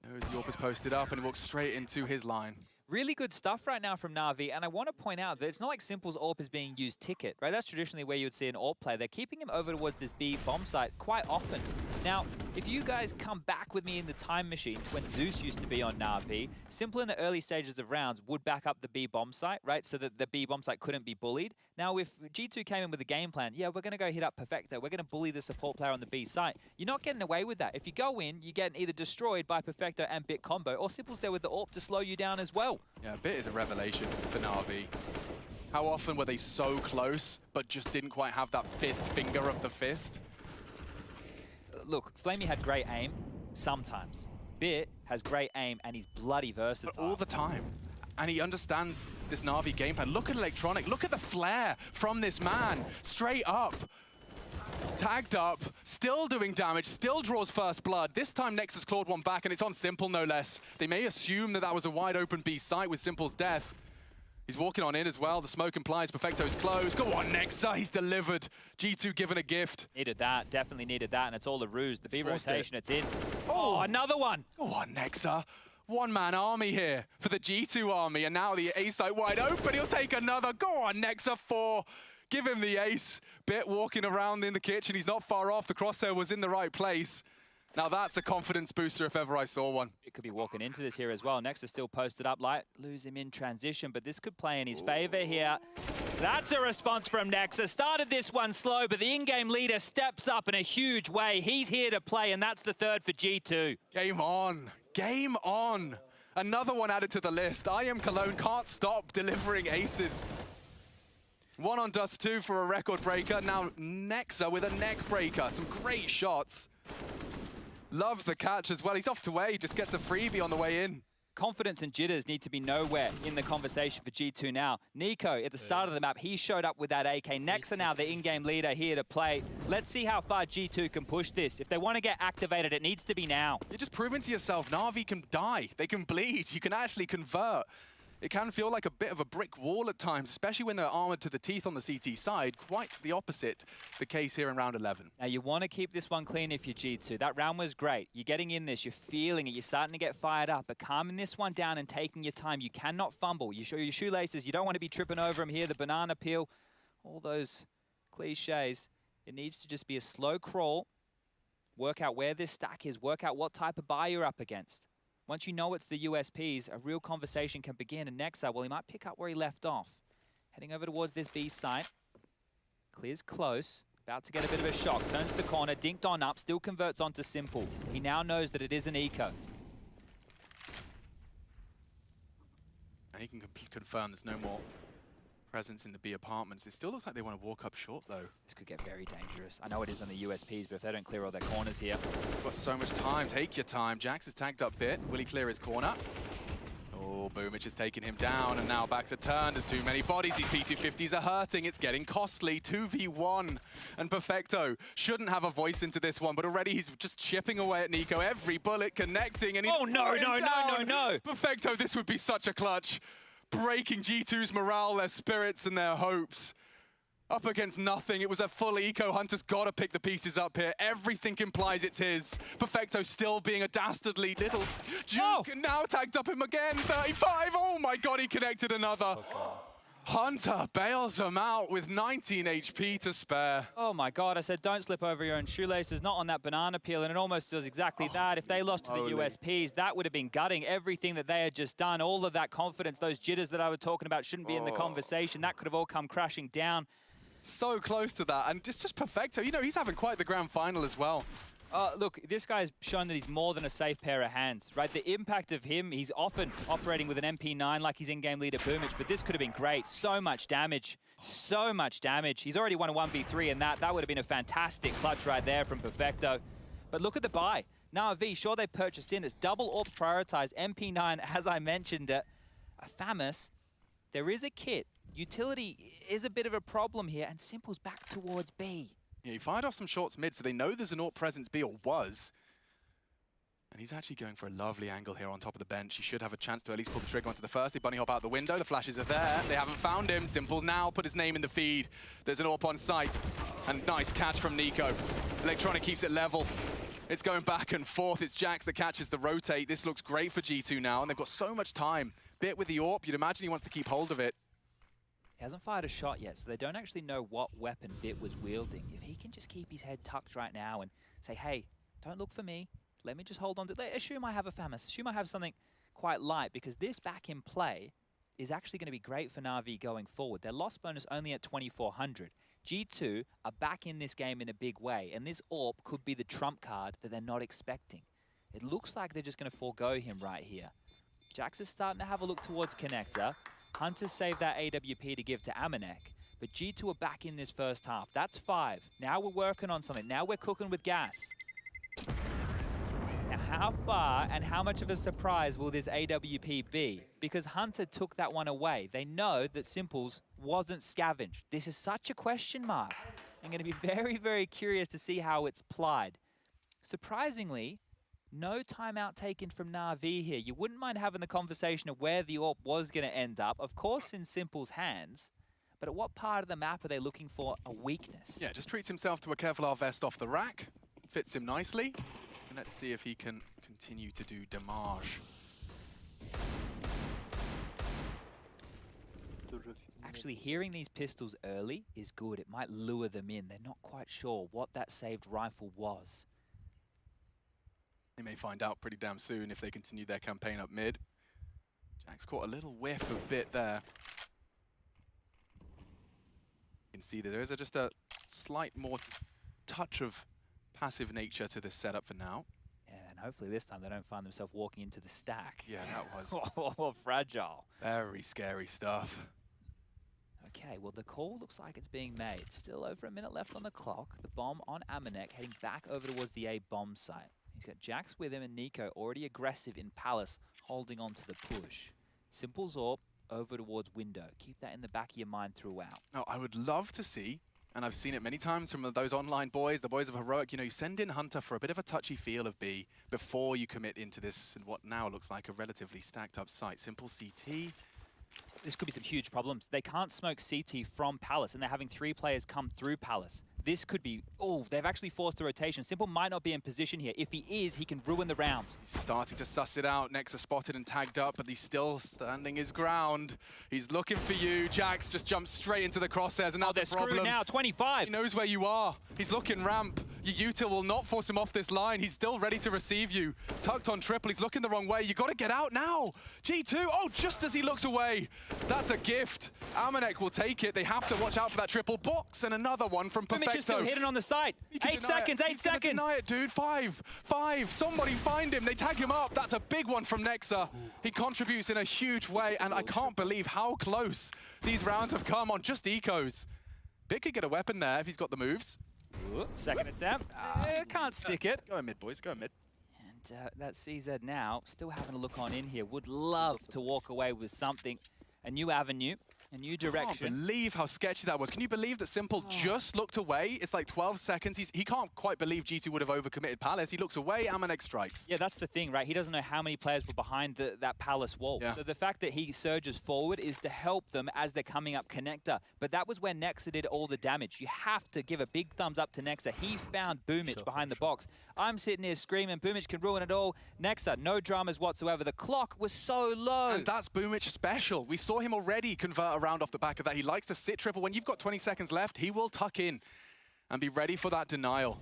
There's the AWP is posted up and he walks straight into his line. Really good stuff right now from NAVI, and I want to point out that it's not like Simple's AWP is being used ticket, right? That's traditionally where you would see an AWP play. They're keeping him over towards this B bomb site quite often. Now, if you guys come back with me in the time machine to when Zeus used to be on NAVI, Simple in the early stages of rounds would back up the B bomb site, right? So that the B bomb site couldn't be bullied. Now, if G2 came in with a game plan, yeah, we're going to go hit up Perfecto. We're going to bully the support player on the B site. You're not getting away with that. If you go in, you get either destroyed by Perfecto and Bit combo, or Simple's there with the AWP to slow you down as well. Yeah, Bit is a revelation for NAVI. How often were they so close, but just didn't quite have that 5th finger of the fist? Look, Flamey had great aim, sometimes. Bit has great aim, and he's bloody versatile. But all the time. And he understands this Na'Vi game plan. Look at Electronic. Look at the flare from this man. Straight up. Tagged up. Still doing damage. Still draws first blood. This time Nexus clawed one back, and it's on Simple, no less. They may assume that that was a wide open B site with Simple's death. He's walking on in as well. The smoke implies Perfecto's close. Go on, Nexa. He's delivered. G2 given a gift. Needed that. Definitely needed that, and it's all a ruse. The B rotation, it's in. Oh, another one. Go on, Nexa. One-man army here for the G2 army, and now the A site wide open. He'll take another. Go on, Nexa 4. Give him the ace. Bit walking around in the kitchen. He's not far off. The crosshair was in the right place. Now that's a confidence booster if ever I saw one. It could be walking into this here as well. Nexa still posted up light. Lose him in transition, but this could play in his favor here. That's a response from Nexa. Started this one slow, but the in-game leader steps up in a huge way. He's here to play, and that's the third for G2. Game on. Game on. Another one added to the list. IEM Cologne can't stop delivering aces. One on Dust 2 for a record breaker. Now Nexa with a neck breaker. Some great shots. Love the catch as well. He's off to A. Just gets a freebie on the way in. Confidence and jitters need to be nowhere in the conversation for G2 now. Nico, at the start of the map, he showed up with that AK. Nexa now the in-game leader here to play. Let's see how far G2 can push this. If they want to get activated, it needs to be now. You're just proving to yourself, Na'Vi can die. They can bleed. You can actually convert. It can feel like a bit of a brick wall at times, especially when they're armored to the teeth on the CT side. Quite the opposite, the case here in round 11. Now, you want to keep this one clean if you're G2. That round was great. You're getting in this, you're feeling it, you're starting to get fired up, but calming this one down and taking your time. You cannot fumble. You show your shoelaces. You don't want to be tripping over them here. The banana peel, all those cliches. It needs to just be a slow crawl. Work out where this stack is. Work out what type of buy you're up against. Once you know it's the USPs, a real conversation can begin. And Nexa, well, he might pick up where he left off. Heading over towards this B site. Clears close. About to get a bit of a shock. Turns the corner, dinked on up, still converts onto Simple. He now knows that it is an eco. And he can confirm there's no more presence in the B apartments. It still looks like they want to walk up short, though. This could get very dangerous. I know it is on the USPs, but if they don't clear all their corners here. You've got so much time. Take your time. Jax is tagged up bit. Will he clear his corner? Oh, Boomich has taken him down, and now backs are turned. There's too many bodies. These P250s are hurting. It's getting costly. 2v1. And Perfecto shouldn't have a voice into this one, but already he's just chipping away at Nico. Every bullet connecting, and he's no. Perfecto, this would be such a clutch. Breaking G2's morale, their spirits, and their hopes. Up against nothing. It was a full eco. Hunter's got to pick the pieces up here. Everything implies it's his. Perfecto still being a dastardly little juke, and now tagged up him again. 35. Oh my God, he connected another. Hunter bails him out with 19 HP to spare. Oh my God, I said don't slip over your own shoelaces, not on that banana peel, and it almost does exactly that. If they lost to the USPs, that would have been gutting everything that they had just done. All of that confidence, those jitters that I was talking about shouldn't be in the conversation. That could have all come crashing down. So close to that, and it's just Perfecto. You know, he's having quite the grand final as well. Look, this guy's shown that he's more than a safe pair of hands, right? The impact of him, he's often operating with an MP9 like he's in-game leader Boomich, but this could have been great. So much damage. So much damage. He's already won a 1v3, and that would have been a fantastic clutch right there from Perfecto. But look at the buy. NAVI, sure they purchased in. It's double AWP prioritized. MP9, as I mentioned, a FAMAS. There is a kit. Utility is a bit of a problem here, and Simple's back towards B. Yeah, he fired off some shots mid, so they know there's an AWP presence B, or was. And he's actually going for a lovely angle here on top of the bench. He should have a chance to at least pull the trigger onto the first. They bunny hop out the window. The flashes are there. They haven't found him. Simple now put his name in the feed. There's an AWP on site. And nice catch from Nico. Electronic keeps it level. It's going back and forth. It's Jax that catches the rotate. This looks great for G2 now, and they've got so much time. Bit with the AWP. You'd imagine he wants to keep hold of it. He hasn't fired a shot yet, so they don't actually know what weapon Bit was wielding. If he can just keep his head tucked right now and say, hey, don't look for me. Let me just hold on to it. Assume I have a FAMAS. Assume I have something quite light, because this back in play is actually going to be great for Na'Vi going forward. Their loss bonus only at 2,400. G2 are back in this game in a big way, and this AWP could be the trump card that they're not expecting. It looks like they're just going to forego him right here. Jax is starting to have a look towards Connector. Hunter saved that AWP to give to Amanek, but G2 are back in this first half. That's 5. Now we're working on something. Now we're cooking with gas. Now, how far and how much of a surprise will this AWP be? Because Hunter took that one away. They know that Simples wasn't scavenged. This is such a question mark. I'm going to be very, very curious to see how it's plied. Surprisingly, no timeout taken from NAVI here. You wouldn't mind having the conversation of where the AWP was going to end up. Of course, in Simple's hands. But at what part of the map are they looking for a weakness? Yeah, just treats himself to a Kevlar vest off the rack. Fits him nicely. And let's see if he can continue to do damage. Actually, hearing these pistols early is good. It might lure them in. They're not quite sure what that saved rifle was. They may find out pretty damn soon if they continue their campaign up mid. Jack's caught a little whiff of bit there. You can see that there is just a slight more touch of passive nature to this setup for now. Yeah, and hopefully this time they don't find themselves walking into the stack. Yeah, that was Oh, fragile. very scary stuff. Okay, well, the call looks like it's being made. Still over a minute left on the clock. The bomb on Amanek heading back over towards the A bomb site. He's got Jax with him and Nico already aggressive in Palace, holding on to the push. Simples AWP over towards window. Keep that in the back of your mind throughout. Now, I would love to see, and I've seen it many times from those online boys, the boys of Heroic, you know, you send in Hunter for a bit of a touchy feel of B before you commit into this, and what now looks like a relatively stacked up site. Simple CT. This could be some huge problems. They can't smoke CT from Palace, and they're having 3 players come through Palace. This could be, oh, they've actually forced the rotation. Simple might not be in position here. If he is, he can ruin the round. He's starting to suss it out. Nexa spotted and tagged up, but he's still standing his ground. He's looking for you. Jax just jumps straight into the crosshairs, and that's a problem. Screwed now, 25. He knows where you are. He's looking ramp. Your util will not force him off this line. He's still ready to receive you. Tucked on triple. He's looking the wrong way. You got to get out now. G2. Oh, just as he looks away. That's a gift. Amanek will take it. They have to watch out for that triple box, and another one from Perfecto. Mitch is still hidden on the site. 8 seconds, 8 seconds. Deny it, dude. 5. Somebody find him. They tag him up. That's a big one from Nexa. He contributes in a huge way, and I can't believe how close these rounds have come on just ecos. Big could get a weapon there if he's got the moves. Ooh, second attempt. Can't stick it. Go in mid, boys. Go in mid. And that CZ now still having a look on in here. Would love to walk away with something. A new avenue. A new direction. I can't believe how sketchy that was. Can you believe that Simple just looked away? It's like 12 seconds. He can't quite believe G2 would have overcommitted Palace. He looks away, Amanek strikes. Yeah, that's the thing, right? He doesn't know how many players were behind that Palace wall. Yeah. So the fact that he surges forward is to help them as they're coming up connector. But that was where Nexa did all the damage. You have to give a big thumbs up to Nexa. He found Boomich behind the box. I'm sitting here screaming, Boomich can ruin it all. Nexa, no dramas whatsoever. The clock was so low. And that's Boomich special. We saw him already convert a round off the back of that. He likes to sit triple. When you've got 20 seconds left, he will tuck in and be ready for that denial.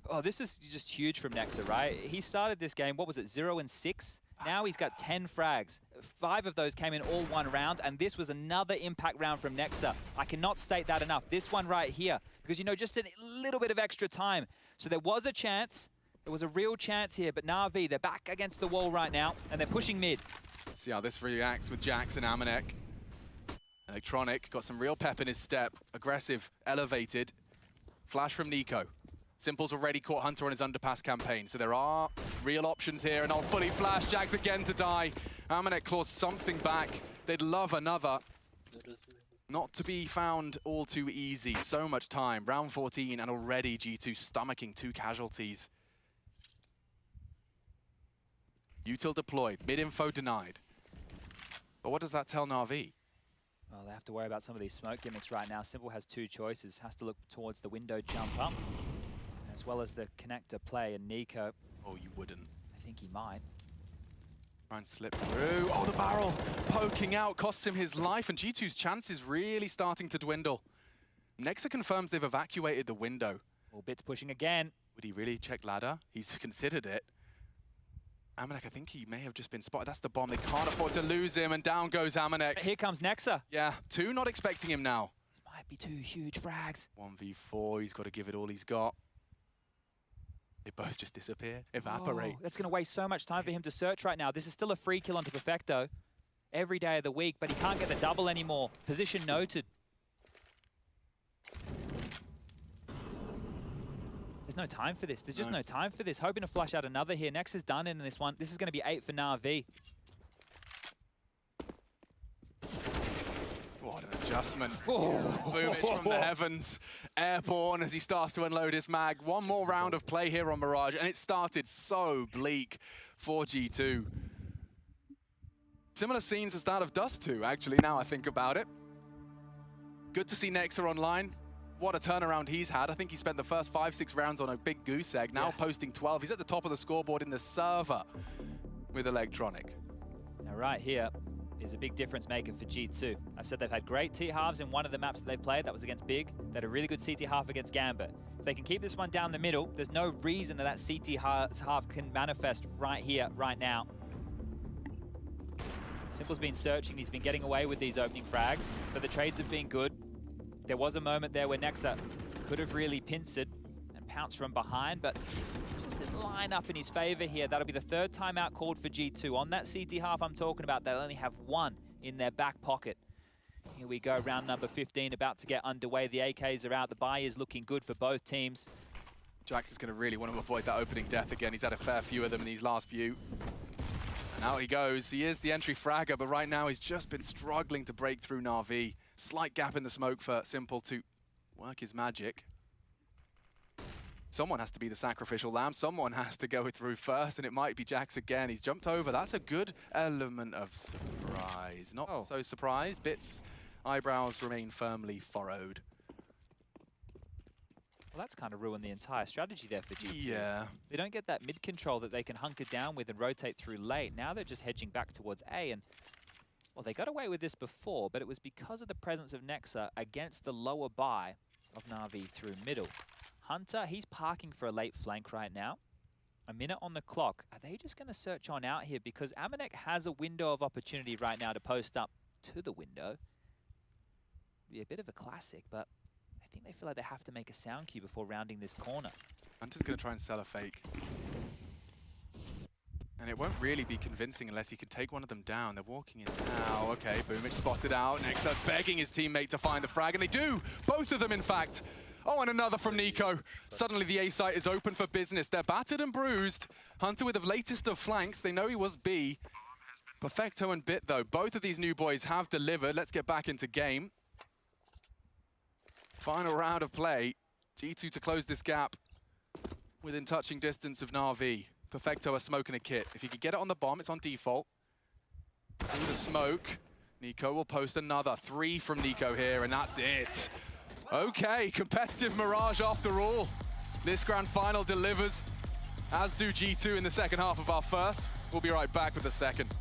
Oh, this is just huge from Nexa, right? He started this game, what was it, 0-6? Now he's got 10 frags. 5 of those came in all one round, and this was another impact round from Nexa. I cannot state that enough. This one right here, because, you know, just a little bit of extra time. So there was a chance. There was a real chance here, but NAVI, they're back against the wall right now, and they're pushing mid. Let's see how this reacts with Jax and Amanek. Electronic got some real pep in his step. Aggressive, elevated. Flash from Nico. Simple's already caught Hunter on his underpass campaign, so there are real options here, and on fully flash, Jax again to die. Amanek claws something back. They'd love another. Not to be found all too easy. So much time. Round 14, and already G2 stomaching 2 casualties. Util deployed. Mid-info denied. But what does that tell NAVI? Well, they have to worry about some of these smoke gimmicks right now. Simple has 2 choices. Has to look towards the window jump up, as well as the connector play. And Nico... Oh, you wouldn't. I think he might. Try and slip through. Oh, the barrel poking out costs him his life, and G2's chance is really starting to dwindle. Nexa confirms they've evacuated the window. All bits pushing again. Would he really check ladder? He's considered it. Amanek, I think he may have just been spotted. That's the bomb. They can't afford to lose him, and down goes Amanek. Here comes Nexa. Yeah, 2 not expecting him now. This might be 2 huge frags. 1v4, he's got to give it all he's got. They both just disappear, evaporate. Oh, that's going to waste so much time for him to search right now. This is still a free kill onto Perfecto every day of the week, but he can't get the double anymore. Position noted. There's no time for this. There's just no time for this. Hoping to flush out another here. Next is done in this one. This is going to be 8 for NAVI. What an adjustment. Boomich from the heavens. Airborne as he starts to unload his mag. One more round of play here on Mirage, and it started so bleak for G2. Similar scenes as that of Dust 2, actually, now I think about it. Good to see Nexa online. What a turnaround he's had. I think he spent the first 5-6 rounds on a big goose egg, now posting 12. He's at the top of the scoreboard in the server with Electronic. Now right here is a big difference maker for G2. I've said they've had great T-halves in one of the maps that they've played. That was against Big. They had a really good CT half against Gambit. If they can keep this one down the middle, there's no reason that CT half can manifest right here, right now. Simple's been searching. He's been getting away with these opening frags, but the trades have been good. There was a moment there where Nexa could have really pincered and pounced from behind, but just didn't line up in his favor here. That'll be the 3rd timeout called for G2. On that CT half I'm talking about, they'll only have 1 in their back pocket. Here we go, round number 15 about to get underway. The AKs are out. The buy is looking good for both teams. Jax is going to really want to avoid that opening death again. He's had a fair few of them in these last few. And out he goes. He is the entry fragger, but right now he's just been struggling to break through NAVI. Slight gap in the smoke for Simple to work his magic. Someone has to be the sacrificial lamb. Someone has to go through first, and it might be Jax again. He's jumped over. That's a good element of surprise. Not so surprised. Bits' eyebrows remain firmly furrowed. Well, that's kind of ruined the entire strategy there for G2. Yeah. They don't get that mid control that they can hunker down with and rotate through late. Now they're just hedging back towards A, and well, they got away with this before, but it was because of the presence of Nexa against the lower buy of NAVI through middle. Hunter, he's parking for a late flank right now. A minute on the clock. Are they just going to search on out here? Because Amanek has a window of opportunity right now to post up to the window. Be a bit of a classic, but I think they feel like they have to make a sound cue before rounding this corner. Hunter's going to try and sell a fake. And it won't really be convincing unless he can take one of them down. They're walking in now. Okay, Boomich spotted out. Nexa begging his teammate to find the frag, and they do! Both of them, in fact. Oh, and another from Nico. Suddenly the A site is open for business. They're battered and bruised. Hunter with the latest of flanks. They know he was B. Perfecto and Bit, though. Both of these new boys have delivered. Let's get back into game. Final round of play. G2 to close this gap within touching distance of NAVI. Perfecto are smoking a kit. If he could get it on the bomb, it's on default. Through the smoke, Nico will post another. 3 from Nico here, and that's it. Okay, competitive Mirage after all. This grand final delivers, as do G2 in the second half of our first. We'll be right back with the second.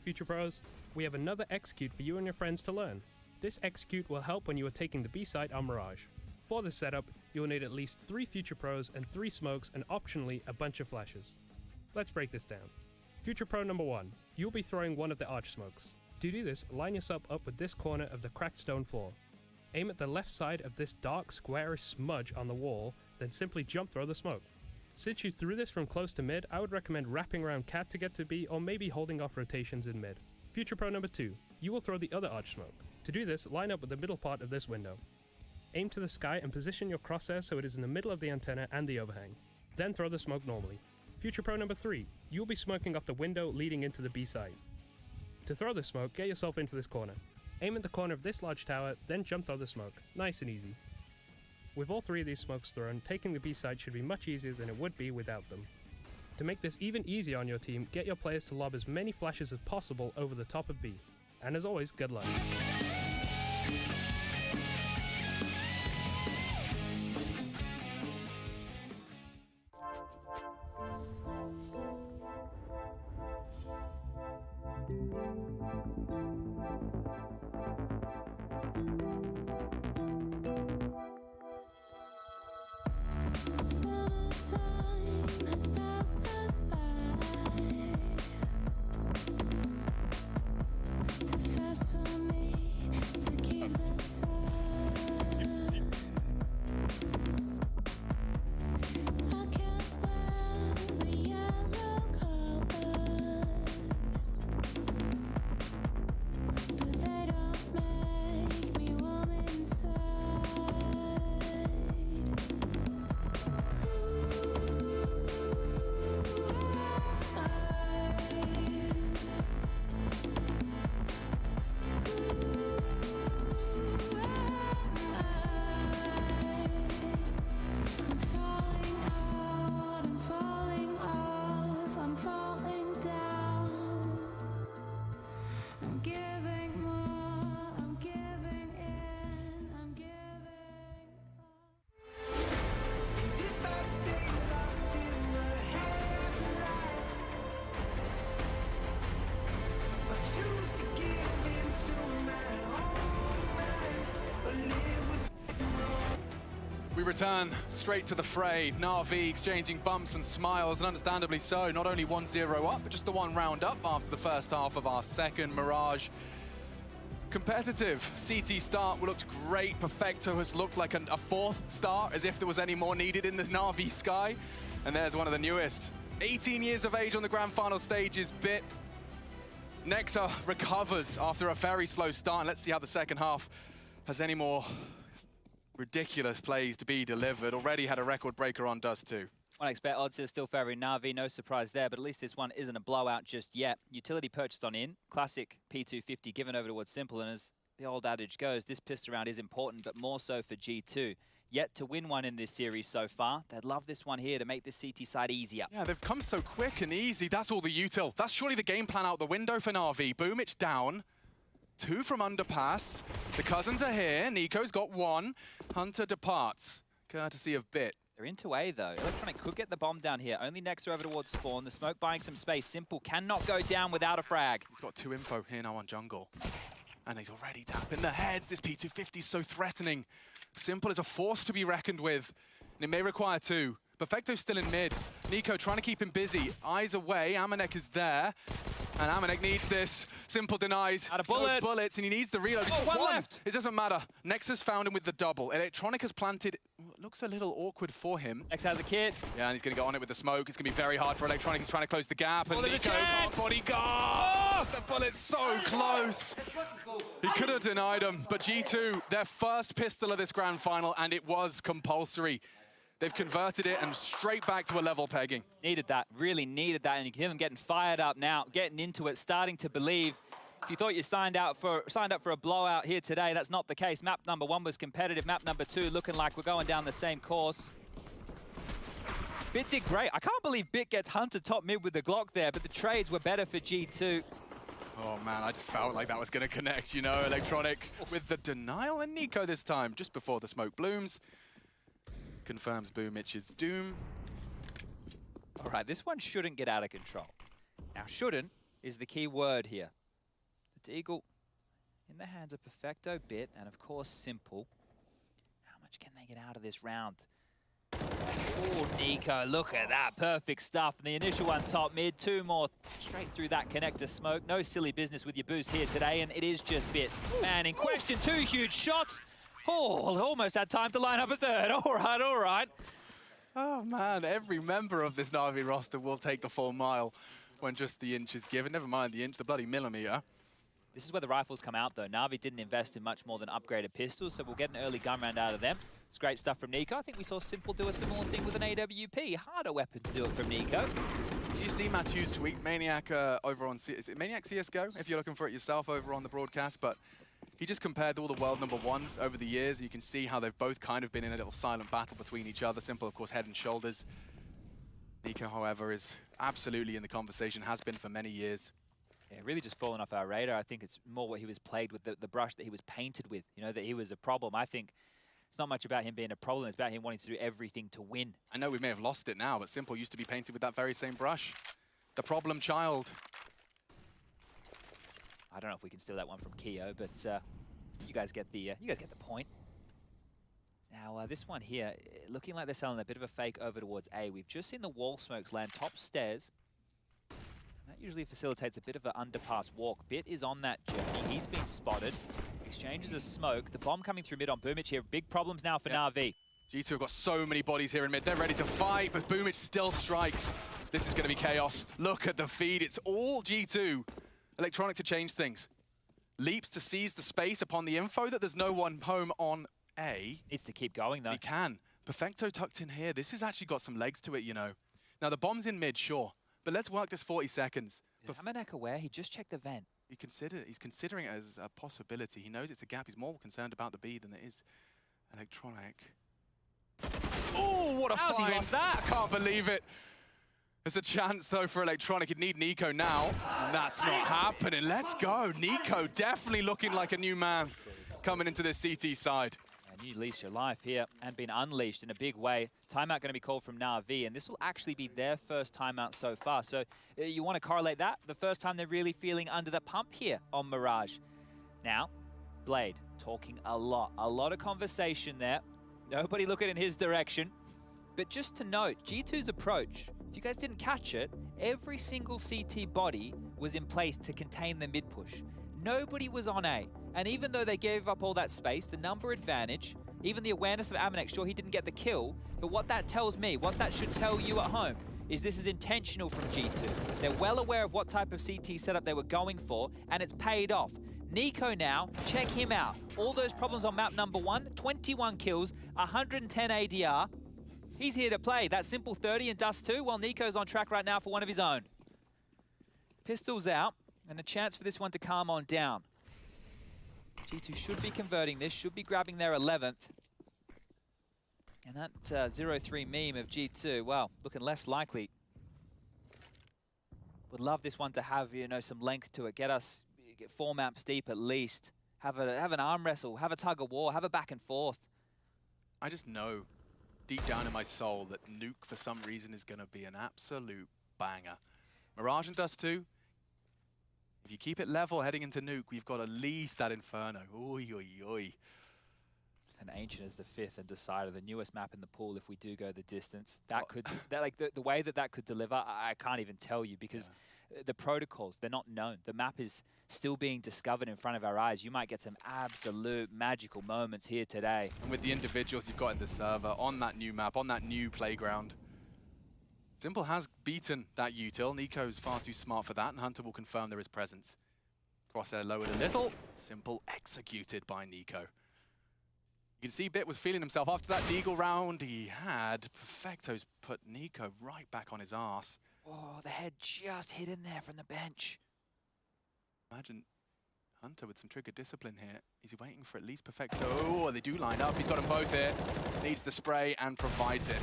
Future Pros, we have another execute for you and your friends to learn. This execute will help when you are taking the B site on Mirage. For this setup, you will need at least 3 Future Pros and 3 smokes and optionally a bunch of flashes. Let's break this down. Future Pro number 1, you'll be throwing one of the arch smokes. To do this, line yourself up with this corner of the cracked stone floor. Aim at the left side of this dark squarish smudge on the wall, then simply jump throw the smoke. Since you threw this from close to mid, I would recommend wrapping around cat to get to B or maybe holding off rotations in mid. Future Pro number 2, you will throw the other arch smoke. To do this, line up with the middle part of this window. Aim to the sky and position your crosshair so it is in the middle of the antenna and the overhang. Then throw the smoke normally. Future Pro number 3, you will be smoking off the window leading into the B site. To throw the smoke, get yourself into this corner. Aim at the corner of this large tower, then jump throw the smoke. Nice and easy. With all 3 of these smokes thrown, taking the B side should be much easier than it would be without them. To make this even easier on your team, get your players to lob as many flashes as possible over the top of B. And as always, good luck. return straight to the fray. NAVI exchanging bumps and smiles, and understandably so. Not only 1-0 up, but just the one round up after the first half of our second. Mirage, competitive. CT start looked great. Perfecto has looked like a fourth start, as if there was any more needed in the NAVI sky. And there's one of the newest. 18 years of age on the grand final stage is Bit. Nexa recovers after a very slow start, and let's see how the second half has any more ridiculous plays to be delivered. Already had a record breaker on Dust too. 1xBet odds is still favoring NAVI, no surprise there, but at least this one isn't a blowout just yet. Utility purchased on in, classic P250 given over towards Simple, and as the old adage goes, this pistol round is important, but more so for G2. Yet to win one in this series so far. They'd love this one here to make this CT side easier. Yeah, they've come so quick and easy. That's all the util. That's surely the game plan out the window for NAVI. Boomich down. 2 from underpass. The cousins are here. Nico's got 1. Hunter departs, courtesy of Bit. They're into A though. Electronic could get the bomb down here. Only Nexa over towards spawn. The smoke buying some space. Simple cannot go down without a frag. He's got 2 info here now on jungle. And he's already tapping the head. This P250 is so threatening. Simple is a force to be reckoned with. And it may require 2. Perfecto's still in mid. Nico trying to keep him busy. Eyes away. Amanek is there. And Amanek needs this. Simple denies. Out of bullets. And he needs the reload. Oh, one left. It doesn't matter. Nexus found him with the double. Electronic has planted. Looks a little awkward for him. Nex has a kit. Yeah, and he's going to get on it with the smoke. It's going to be very hard for Electronic. He's trying to close the gap. And there's a Nico chance. can't bodyguard. Oh, the bullet's so close. He could have denied him. But G2, their first pistol of this grand final, and it was compulsory. They've converted it and straight back to a level pegging. Needed that, really needed that, and you can hear them getting fired up now, getting into it, starting to believe. If you thought you signed up for a blowout here today, that's not the case. Map number 1 was competitive. Map number 2 looking like we're going down the same course. Bit did great. I can't believe Bit gets Hunter top mid with the Glock there, but the trades were better for G2. Oh man, I just felt like that was going to connect, you know, Electronic with the denial, and Nico this time, just before the smoke blooms. Confirms Boomich's doom. All right, this one shouldn't get out of control. Now, shouldn't is the key word here. The Deagle in the hands of Perfecto, Bit, and of course, Simple. How much can they get out of this round? Oh, Nico, look at that. Perfect stuff. And the initial one top mid, 2 more straight through that connector smoke. No silly business with your boost here today, and it is just Bit. Man in question, 2 huge shots. Oh, almost had time to line up a third. All right, all right. Oh man, every member of this NAVI roster will take the full mile when just the inch is given. Never mind the inch, the bloody millimeter. This is where the rifles come out, though. NAVI didn't invest in much more than upgraded pistols, so we'll get an early gun round out of them. It's great stuff from Nico. I think we saw Simple do a similar thing with an AWP. Harder weapon to do it from Nico. Do you see Matthew's tweet, Maniac over on is it Maniac CSGO? If you're looking for it yourself over on the broadcast, but he just compared all the world #1s over the years. You can see how they've both kind of been in a little silent battle between each other. Simple, of course, head and shoulders. Nico, however, is absolutely in the conversation, has been for many years. Yeah, really just fallen off our radar. I think it's more what he was played with, the brush that he was painted with, you know, that he was a problem. I think it's not much about him being a problem. It's about him wanting to do everything to win. I know we may have lost it now, but Simple used to be painted with that very same brush. The problem child. I don't know if we can steal that one from Keo, but you guys get the point. Now this one here, looking like they're selling a bit of a fake over towards A. We've just seen the wall smokes land top stairs. That usually facilitates a bit of an underpass walk. Bit is on that journey. He's been spotted. Exchanges a smoke. The bomb coming through mid on Boomich here. Big problems now for NAVI. G2 have got so many bodies here in mid. They're ready to fight, but Boomich still strikes. This is going to be chaos. Look at the feed. It's all G2. Electronic to change things. Leaps to seize the space upon the info that there's no one home on A. Needs to keep going, though. He can. Perfecto tucked in here. This has actually got some legs to it, you know. Now, the bomb's in mid, sure. But let's work this 40 seconds. Is Amanek aware? He just checked the vent. He's considering it as a possibility. He knows it's a gap. He's more concerned about the B than it is Electronic. Oh, what a find! How's he lost that? I can't believe it. There's a chance, though, for Electronic. He'd need Nico now. And that's not happening. Let's go. Nico definitely looking like a new man coming into this CT side. And you leashed your life here and been unleashed in a big way. Timeout going to be called from NAVI, and this will actually be their first timeout so far. So you want to correlate that? The first time they're really feeling under the pump here on Mirage. Now, Blade talking a lot of conversation there. Nobody looking in his direction. But just to note, G2's approach, if you guys didn't catch it, every single CT body was in place to contain the mid push. Nobody was on A. And even though they gave up all that space, the number advantage, even the awareness of Amanek, sure, he didn't get the kill, but what that tells me, what that should tell you at home, is this is intentional from G2. They're well aware of what type of CT setup they were going for, and it's paid off. Nico now, check him out. All those problems on map number 1, 21 kills, 110 ADR. He's here to play. That simple 30 and Dust 2, while Nico's on track right now for one of his own. Pistols out, and a chance for this one to calm on down. G2 should be converting this, should be grabbing their 11th. And that 0-3 meme of G2, well, looking less likely. Would love this one to have, you know, some length to it. Get 4 maps deep at least. Have an arm wrestle, have a tug of war, have a back and forth. I just know deep down in my soul that Nuke, for some reason, is going to be an absolute banger. Mirage and Dust 2, if you keep it level heading into Nuke, we've got at least that Inferno. Oy, oy, oy. And Ancient is the 5th and Decider, the newest map in the pool if we do go the distance. That could, like the way that could deliver, I can't even tell you, because the protocols, they're not known. The map is still being discovered in front of our eyes. You might get some absolute magical moments here today. And with the individuals you've got in the server, on that new map, on that new playground, Simple has beaten that util. Nico's far too smart for that, and Hunter will confirm there is presence. Crosshair lowered a little. Simple executed by Nico. You can see Bit was feeling himself after that Deagle round he had. Perfecto's put Nico right back on his arse. Oh, the head just hit in there from the bench. Imagine Hunter with some trigger discipline here. Is he waiting for at least Perfecto? Oh, they do line up. He's got them both here. Needs the spray and provides it.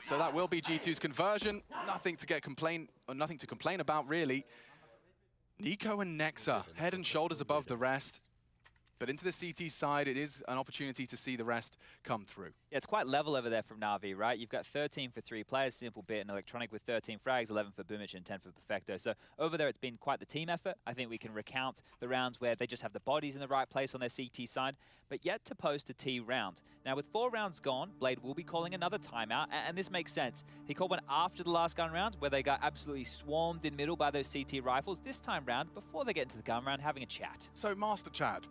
So that will be G2's conversion. Nothing to complain about, really. Nico and Nexa, head and shoulders above the rest. But into the CT side, it is an opportunity to see the rest come through. Yeah, it's quite level over there from NAVI, right? You've got 13 for 3 players, Simple, Bit, and Electronic with 13 frags, 11 for Boomich, and 10 for Perfecto. So over there, it's been quite the team effort. I think we can recount the rounds where they just have the bodies in the right place on their CT side, but yet to post a T round. Now, with 4 rounds gone, Blade will be calling another timeout, and this makes sense. He called one after the last gun round, where they got absolutely swarmed in middle by those CT rifles. This time round, before they get into the gun round, having a chat. So, Master Chad.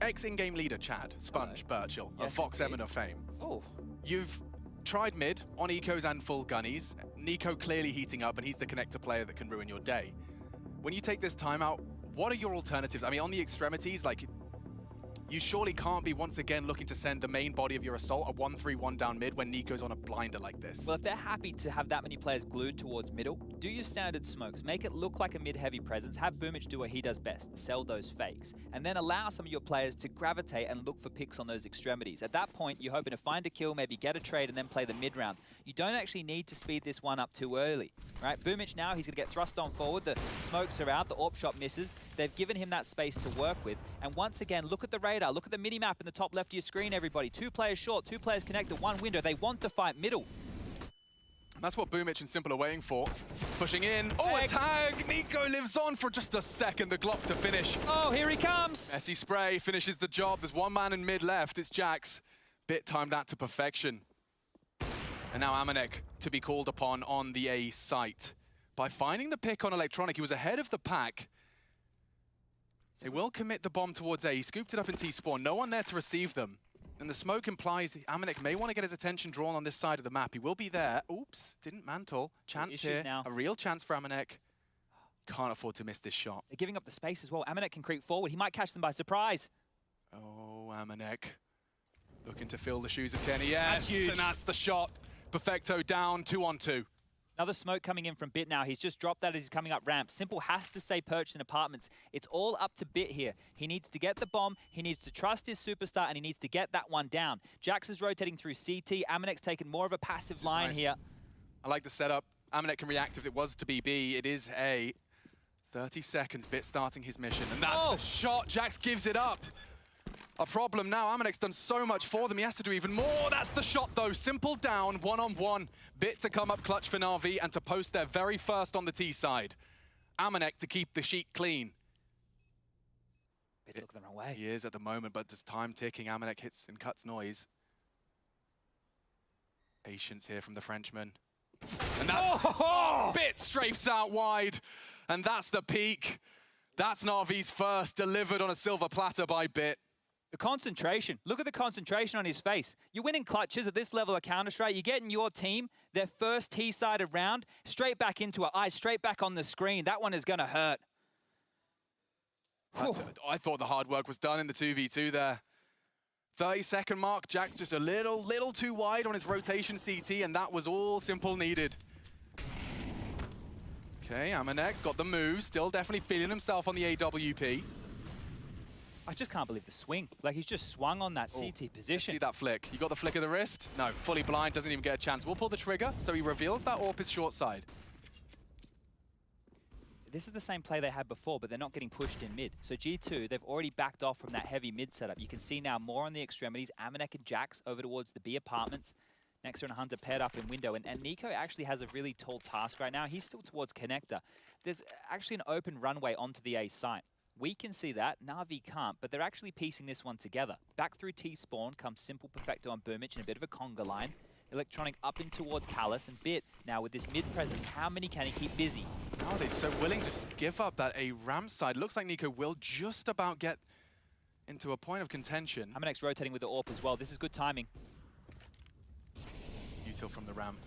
Ex-in-game leader Chad, Sponge Birchall of Fox Eminer fame. You've tried mid on Ecos and full gunnies. Nico clearly heating up, and he's the connector player that can ruin your day. When you take this timeout, what are your alternatives? I mean, on the extremities, like, you surely can't be once again looking to send the main body of your assault a 1-3-1 down mid when Nico's on a blinder like this. Well, if they're happy to have that many players glued towards middle, do your standard smokes. Make it look like a mid-heavy presence. Have Boomich do what he does best, sell those fakes. And then allow some of your players to gravitate and look for picks on those extremities. At that point, you're hoping to find a kill, maybe get a trade, and then play the mid-round. You don't actually need to speed this one up too early, right? Boomich now, he's going to get thrust on forward. The smokes are out. The AWP shot misses. They've given him that space to work with. And once again, look at the radar. Look at the mini-map in the top left of your screen, everybody. 2 players short, 2 players connected, 1 window. They want to fight middle. That's what Boomich and Simple are waiting for. Pushing in. Oh, a tag! Nico lives on for just a second. The Glock to finish. Oh, here he comes! Messy spray finishes the job. There's 1 man in mid left. It's Jax. Bit timed that to perfection. And now Amanek to be called upon on the A site. By finding the pick on Electronic, he was ahead of the pack. They will commit the bomb towards A. He scooped it up in T-spawn. No one there to receive them. And the smoke implies Amanek may want to get his attention drawn on this side of the map. He will be there. Oops, didn't mantle. Chance here. Now. A real chance for Amanek. Can't afford to miss this shot. They're giving up the space as well. Amanek can creep forward. He might catch them by surprise. Oh, Amanek. Looking to fill the shoes of Kenny. Yes, that's huge. And that's the shot. Perfecto down, 2-on-2. Another smoke coming in from Bit now. He's just dropped that as he's coming up ramp. Simple has to stay perched in apartments. It's all up to Bit here. He needs to get the bomb, he needs to trust his superstar, and he needs to get that one down. Jax is rotating through CT. Amanek's taken more of a passive line here. I like the setup. Amanek can react if it was to be B. It is A. 30 seconds, Bit starting his mission. And that's the shot. Jax gives it up. A problem now. Amanek's done so much for them. He has to do even more. That's the shot, though. Simple down, 1-on-1. Bit to come up clutch for NAVI and to post their very first on the T side. Amanek to keep the sheet clean. Bit's looking the wrong way. He is at the moment, but there's time ticking. Amanek hits and cuts noise. Patience here from the Frenchman. And that Bit strafes out wide. And that's the peak. That's NAVI's first, delivered on a silver platter by Bit. The concentration. Look at the concentration on his face. You're winning clutches at this level of Counter-Strike. You're getting your team their first T-sided round straight back into her eyes, straight back on the screen. That one is going to hurt. I thought the hard work was done in the 2v2 there. 30-second mark. Jack's just a little too wide on his rotation CT, and that was all Simple needed. Okay, Amanek's got the move. Still definitely feeling himself on the AWP. I just can't believe the swing. Like, he's just swung on that CT position. See that flick? You got the flick of the wrist? No, fully blind, doesn't even get a chance. We'll pull the trigger, so he reveals that AWP is short side. This is the same play they had before, but they're not getting pushed in mid. So G2, they've already backed off from that heavy mid setup. You can see now more on the extremities. Amanek and Jax over towards the B apartments. Nexa and Hunter paired up in window. And Nico actually has a really tall task right now. He's still towards connector. There's actually an open runway onto the A site. We can see that, Na'Vi can't, but they're actually piecing this one together. Back through T-spawn comes Simple, Perfecto, and Boomich in a bit of a conga line. Electronic up in towards Callus, and Bit now with this mid-presence, how many can he keep busy? Oh, they're so willing to just give up that A ramp side. Looks like Nico will just about get into a point of contention. Amanek's rotating with the AWP as well. This is good timing. Util from the ramp.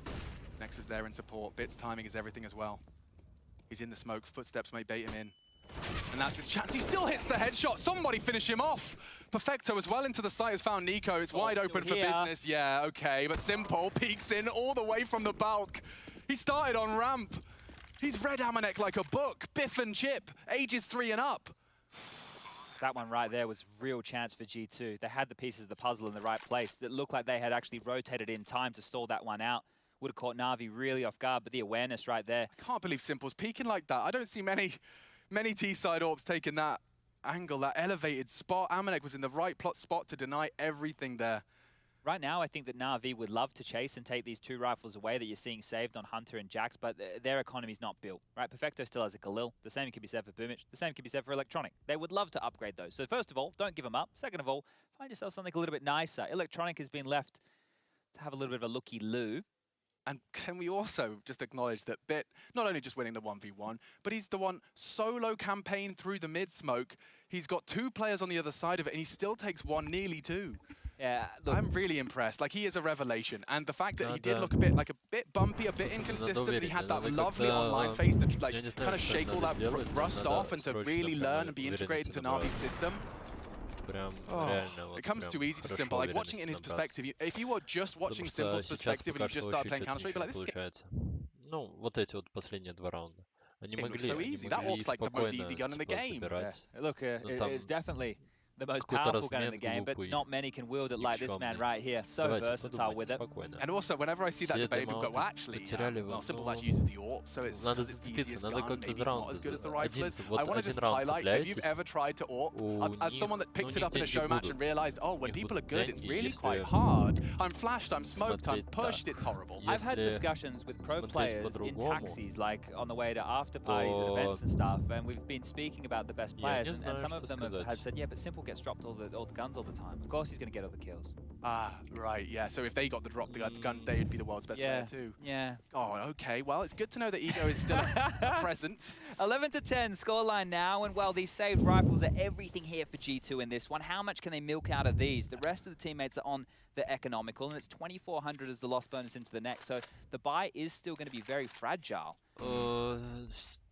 Nexa's there in support. Bit's timing is everything as well. He's in the smoke. Footsteps may bait him in. And that's his chance. He still hits the headshot. Somebody finish him off. Perfecto as well into the site has found Nico. It's wide open for business. Yeah, okay. But Simple peeks in all the way from the bulk. He started on ramp. He's read Amanek like a book. Biff and chip. Ages 3 and up. That one right there was real chance for G2. They had the pieces of the puzzle in the right place. That looked like they had actually rotated in time to stall that one out. Would have caught Na'Vi really off guard, but the awareness right there. I can't believe Simple's peeking like that. I don't see many T-side AWPs taking that angle, that elevated spot. Amanek was in the right plot spot to deny everything there. Right now, I think that Na'Vi would love to chase and take these 2 rifles away that you're seeing saved on Hunter and Jax, but their economy's not built, right? Perfecto still has a Galil. The same can be said for Boomich. The same can be said for Electronic. They would love to upgrade those. So first of all, don't give them up. Second of all, find yourself something a little bit nicer. Electronic has been left to have a little bit of a looky-loo. And can we also just acknowledge that Bit, not only just winning the 1v1, but he's the one solo campaign through the mid-smoke. He's got 2 players on the other side of it, and he still takes 1, nearly 2. Yeah, look, I'm really impressed. Like, he is a revelation. And the fact that he did look a bit bumpy, a bit inconsistent, but he had that lovely online face to like kind of shake all that rust off and to really learn and be integrated into Navi's system. It comes too easy to Simple. Like, watching it in his perspective, if you were just watching Simple's perspective and you just started playing Counter-Strike, you'd be like, this is Ну, вот эти вот последние 2 раунда. It looks so easy. That AWP's like the most easy gun in the game. Yeah. Look, it's definitely the most powerful gun in the game, but not many can wield it like this man right here. So versatile with it. And also, whenever I see that debate, people go, well, actually, Simple actually uses the AWP, so it's because it's the easiest gun, maybe it's not as good as the rifle is. I want to just highlight, if you've ever tried to AWP, as someone that picked it up in a show match and realized, oh, when people are good, it's really quite hard. I'm flashed, I'm smoked, I'm pushed, it's horrible. I've had discussions with pro players in taxis, like on the way to after parties and events and stuff, and we've been speaking about the best players, and some of them have said, yeah, but Simple gets dropped all the guns all the time. Of course he's going to get all the kills. Ah, right, yeah. So if they got the drop the guns, they'd be the world's best player too. Yeah. Oh, okay. Well, it's good to know that Ego is still present. 11-10 scoreline now, and well, these saved rifles are everything here for G2 in this one. How much can they milk out of these? The rest of the teammates are on the economical, and it's 2,400 as the loss bonus into the next, so the buy is still going to be very fragile.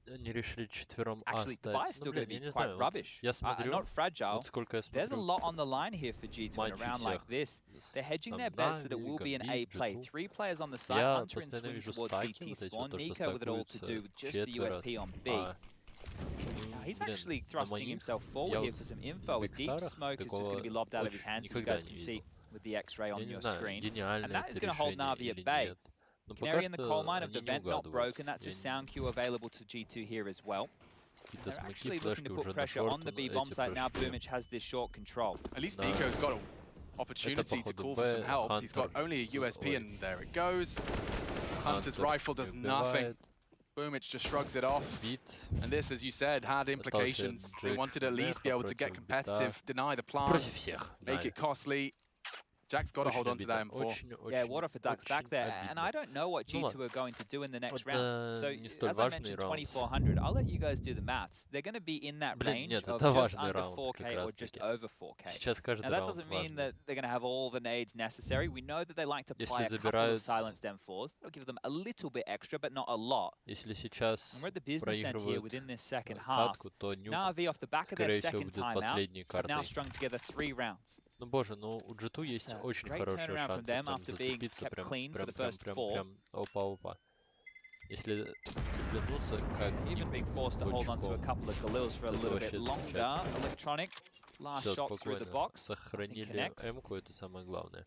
Они решили четвером Actually, the buy is still going to be quite rubbish. Not fragile. There's a lot on the line here for G2 in a round like this. They're hedging their bets that it will be an A play. 3 players on the side, Hunter in swing towards CT spawn, Nico with it all to do with just the USP on B. Now, he's actually thrusting himself forward here for some info. A deep smoke is just going to be lobbed out of his hands, that you guys can see with the X-ray on your screen. And that is going to hold Na'Vi at bay. Canary in the coal mine of the vent not broken. That's a sound cue available to G2 here as well. They're actually looking to put pressure on the B bomb site now. Boomich has this short control. At least Nico's got an opportunity to call for some help. He's got only a USP and there it goes. Hunter's rifle does nothing. Boomich just shrugs it off. And this, as you said, had implications. They wanted to at least be able to get competitive, deny the plant, make it costly. Jack's got to hold on to that M4. Yeah, water for Ducks back there. And I don't know what G2 are going to do in the next round. So, as I mentioned, 2400, I'll let you guys do the maths. They're going to be in that range of just under 4K or just over 4K. Now, that doesn't mean that they're going to have all the nades necessary. We know that they like to play a couple of silenced M4s. That'll give them a little bit extra, but not a lot. And we're at the business end here within this second half. NAVI, off the back of their second timeout, have now strung together 3 rounds. Ну боже, ну у G2 есть очень хорошие шансы прям зацепиться, прям опа-опа. Если цеплянулся, как Even being forced to hold on to a couple of Galils for a little bit longer. Electronic, last shots through the box. Сохранили М-ку, это самое главное.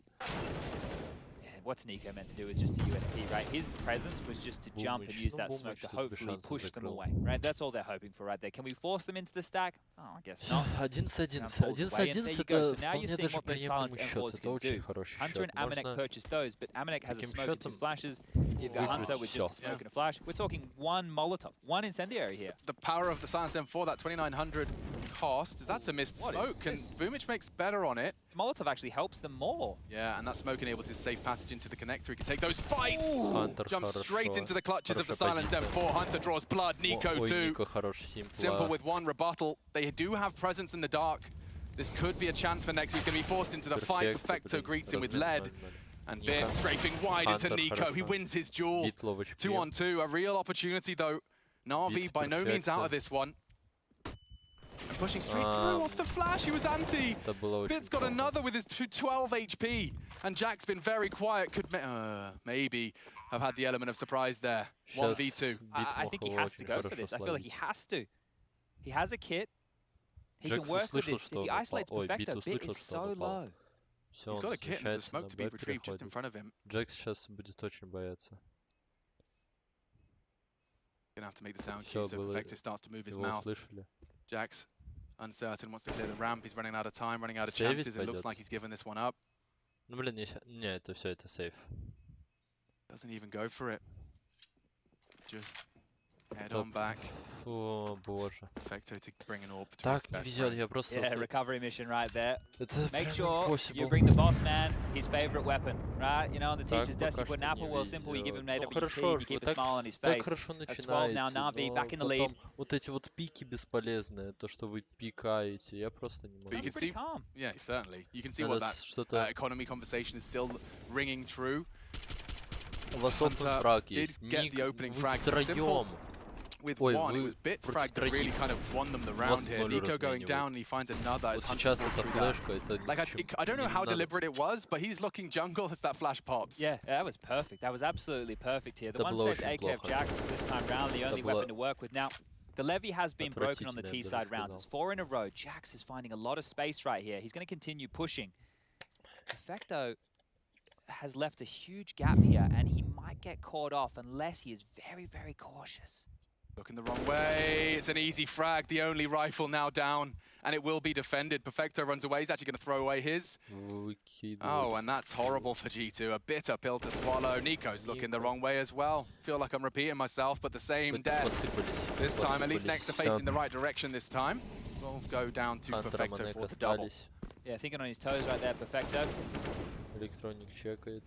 What's Nico meant to do is just a USP, right? His presence was just to jump and use that smoke to hopefully push them away, right? That's all they're hoping for right there. Can we force them into the stack? Oh, I guess not. 1-11 это вполне даже приемлемый счет, это очень хороший счет. Hunter and Amanek purchased those, but Amanek has a smoke and 2 flashes. You've got Hunter with just a smoke and a flash. We're talking 1 Molotov, 1 incendiary here. The power of the Silence M4, that 2900 cost, that's a missed smoke, and Boomich makes better on it. Molotov actually helps them more. Yeah, and that smoke enables his safe passage into the connector. He can take those fights! Jumps straight into the clutches of the Silent M4. Hunter draws blood, Nico too. Simple with 1 rebuttal. They do have presence in the dark. This could be a chance for Next, who's going to be forced into the fight. Perfecto greets him with lead. And Bin strafing wide into Nico. He wins his duel. 2-on-2, a real opportunity though. NAVI by no means out of this one. And pushing straight through off the flash, he was anti. Bit's got another with his 12 HP. And Jack's been very quiet, could maybe have had the element of surprise there. 1v2. I think he has to go for this. I feel like he has to. He has a kit. He can work with this. If he isolates Perfecto, Bit is so low. He's got a kit and there's a smoke to be retrieved just in front of him. Джекс сейчас будет очень бояться. Gonna have to make the sound cue so Perfecto starts to move his mouth. Jax uncertain, wants to clear the ramp. He's running out of time, running out of chances. It looks like he's given this one up. Ну блин, не, это все, это сейф. Doesn't even go for it. Just head on back. О боже. Perfecto to bring an orb to Так не везет, я просто... Yeah, recovery mission right there. Это Make sure you bring the boss man his favorite weapon, right? You know, on the teacher's desk you put an apple, well, simple, you give him an AWP, you keep a smile on his face. That's 12 now, NAVI back in the lead. Вот эти вот пики бесполезные, то, что вы пикаете, я просто не могу. But you can see, yeah, certainly. You can see what that economy conversation is still ringing true. У вас опытный фраг есть. Get the opening frag. Simple with one, it was Bit's frag that really kind of won them the round here. Nico going down and he finds another as Hunter falls through that. Like, I don't know how deliberate it was, but he's looking jungle as that flash pops. Yeah, that was perfect. That was absolutely perfect here. The one-saved AK of Jax this time round, the only weapon to work with. Now, the levy has been broken on the T-side rounds. It's 4 in a row. Jax is finding a lot of space right here. He's going to continue pushing. Perfecto has left a huge gap here, and he might get caught off unless he is very, very cautious. Looking the wrong way. It's an easy frag. The only rifle now down, and it will be defended. Perfecto runs away. He's actually going to throw away his. Oh, and that's horrible for G2. A bitter pill to swallow. Nico's looking the wrong way as well. Feel like I'm repeating myself, but the same deaths. This time, at least Next are facing the right direction this time. We'll go down to Perfecto for the double. Yeah, thinking on his toes right there, Perfecto. Electronic чекает.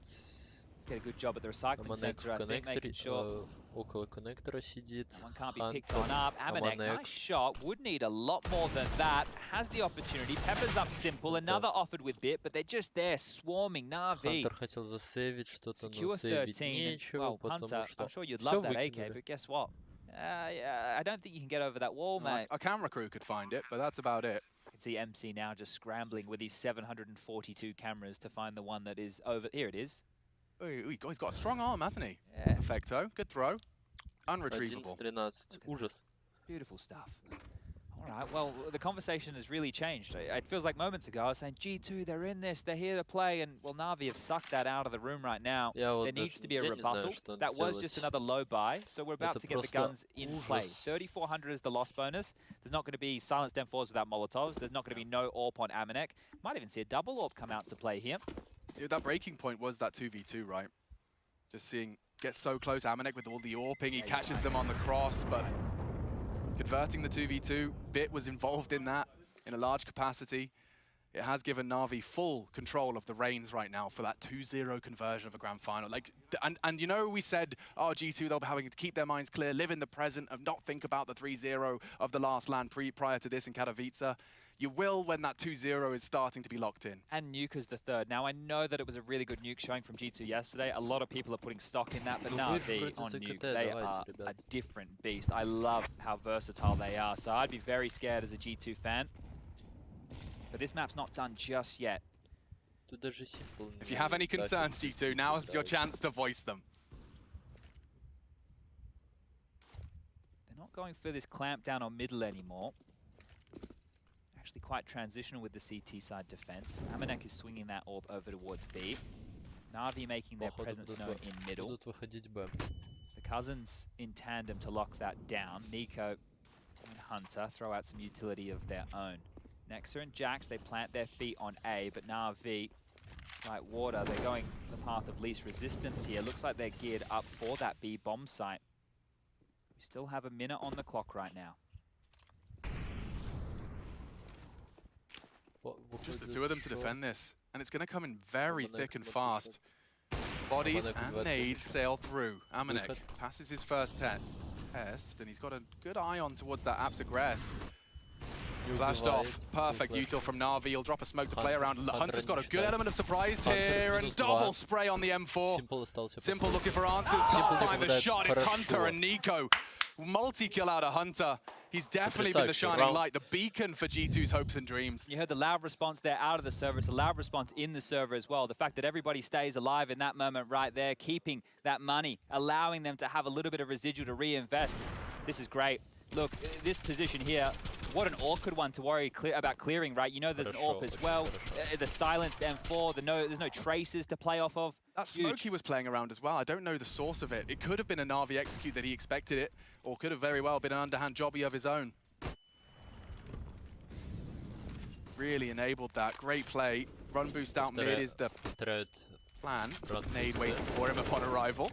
Get a good job at the recycling center, I think, making sure. Около коннектора сидит. One can't be picked on up. Amanek, nice shot. Would need a lot more than that. Has the opportunity. Pepper's up simple. Another offered with Bit, but they're just there swarming NAVI. Hunter хотел засейвить что-то, но сейвить нечего, потому что I'm sure you'd love that AK, but guess what? Yeah, I don't think you can get over that wall, mate. A camera crew could find it, but that's about it. You can see MC now just scrambling with these 742 cameras to find the one that is over. Here it is. He's got a strong arm, hasn't he? Yeah. Perfecto. Good throw. Unretrievable. 11-13. Ужас. Beautiful stuff. All right, well, the conversation has really changed. It feels like moments ago I was saying, G2, they're in this, they're here to play, and, well, NAVI have sucked that out of the room right now. There needs to be a rebuttal. That was just another low buy, so we're about to get the guns in play. 3,400 is the loss bonus. There's not going to be silenced M4s without Molotovs. There's not going to be no AWP on Amanek. Might even see a double AWP come out to play here. Yeah, that breaking point was that 2v2, right? Just seeing gets so close. Amanek with all the AWPing, he catches them on the cross, but converting the 2v2, Bit was involved in that in a large capacity. It has given Na'Vi full control of the reins right now for that 2-0 conversion of a grand final. Like, and you know, we said, oh, G2, they'll be having to keep their minds clear, live in the present, and not think about the 3-0 of the last LAN prior to this in Katowice. You will when that 2-0 is starting to be locked in. And Nuke the third. Now, I know that it was a really good Nuke showing from G2 yesterday. A lot of people are putting stock in that, but Na'Vi on Nuke, they are a different beast. I love how versatile they are, so I'd be very scared as a G2 fan. But this map's not done just yet. If you have any concerns, G2, now is your chance to voice them. They're not going for this clamp down on middle anymore. Actually quite transitional with the CT side defense. Amanek is swinging that orb over towards B. Na'Vi making their presence known in middle. The Cousins in tandem to lock that down. Nico and Hunter throw out some utility of their own. Nexa and Jax, they plant their feet on A, but Na'Vi, like water, they're going the path of least resistance here. Looks like they're geared up for that B bomb site. We still have a minute on the clock right now. Just the two of them to defend this, and it's going to come in very thick and fast. Bodies and nades sail through. Amanek passes his first test, and he's got a good eye on towards that Apps Aggress. Flashed off. Perfect util from Na'Vi. He'll drop a smoke to play around. Hunter's got a good element of surprise here, and double spray on the M4. Simple looking for answers. Can't find the shot. It's Hunter and Nico. Multi-kill out of Hunter. He's definitely been the shining light, the beacon for G2's hopes and dreams. You heard the loud response there out of the server. It's a loud response in the server as well. The fact that everybody stays alive in that moment right there, keeping that money, allowing them to have a little bit of residual to reinvest. This is great. Look, this position here, what an awkward one to worry about clearing, right? You know there's an AWP as well. The silenced M4, there's no traces to play off of. That smoke he was playing around as well, I don't know the source of it. It could have been a Na'Vi execute that he expected it, or could have very well been an underhand jobby of his own. Really enabled that. Great play. Run boost out mid is the plan. Nade waiting for him upon arrival.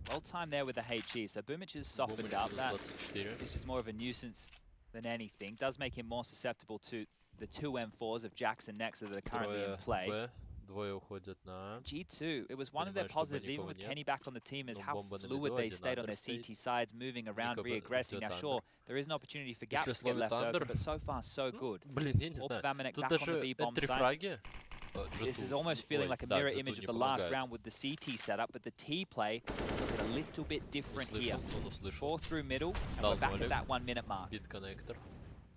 Well timed there with the HE, so Boomich has softened up. That is just more of a nuisance than anything. Does make him more susceptible to the two M4s of Jax and Nexa that are currently in play. G2, it was one of their positives, even with Kenny back on the team, is how fluid they stayed on their CT sides, moving around, re-aggressing. Now sure, there is an opportunity for gaps to get left open, but so far so good. Orb of Amanek back on the B-bomb site. This is almost feeling like a mirror image of the last round with the CT setup, but the T play looks a little bit different here. 4 through middle, and we're back at that 1 minute mark.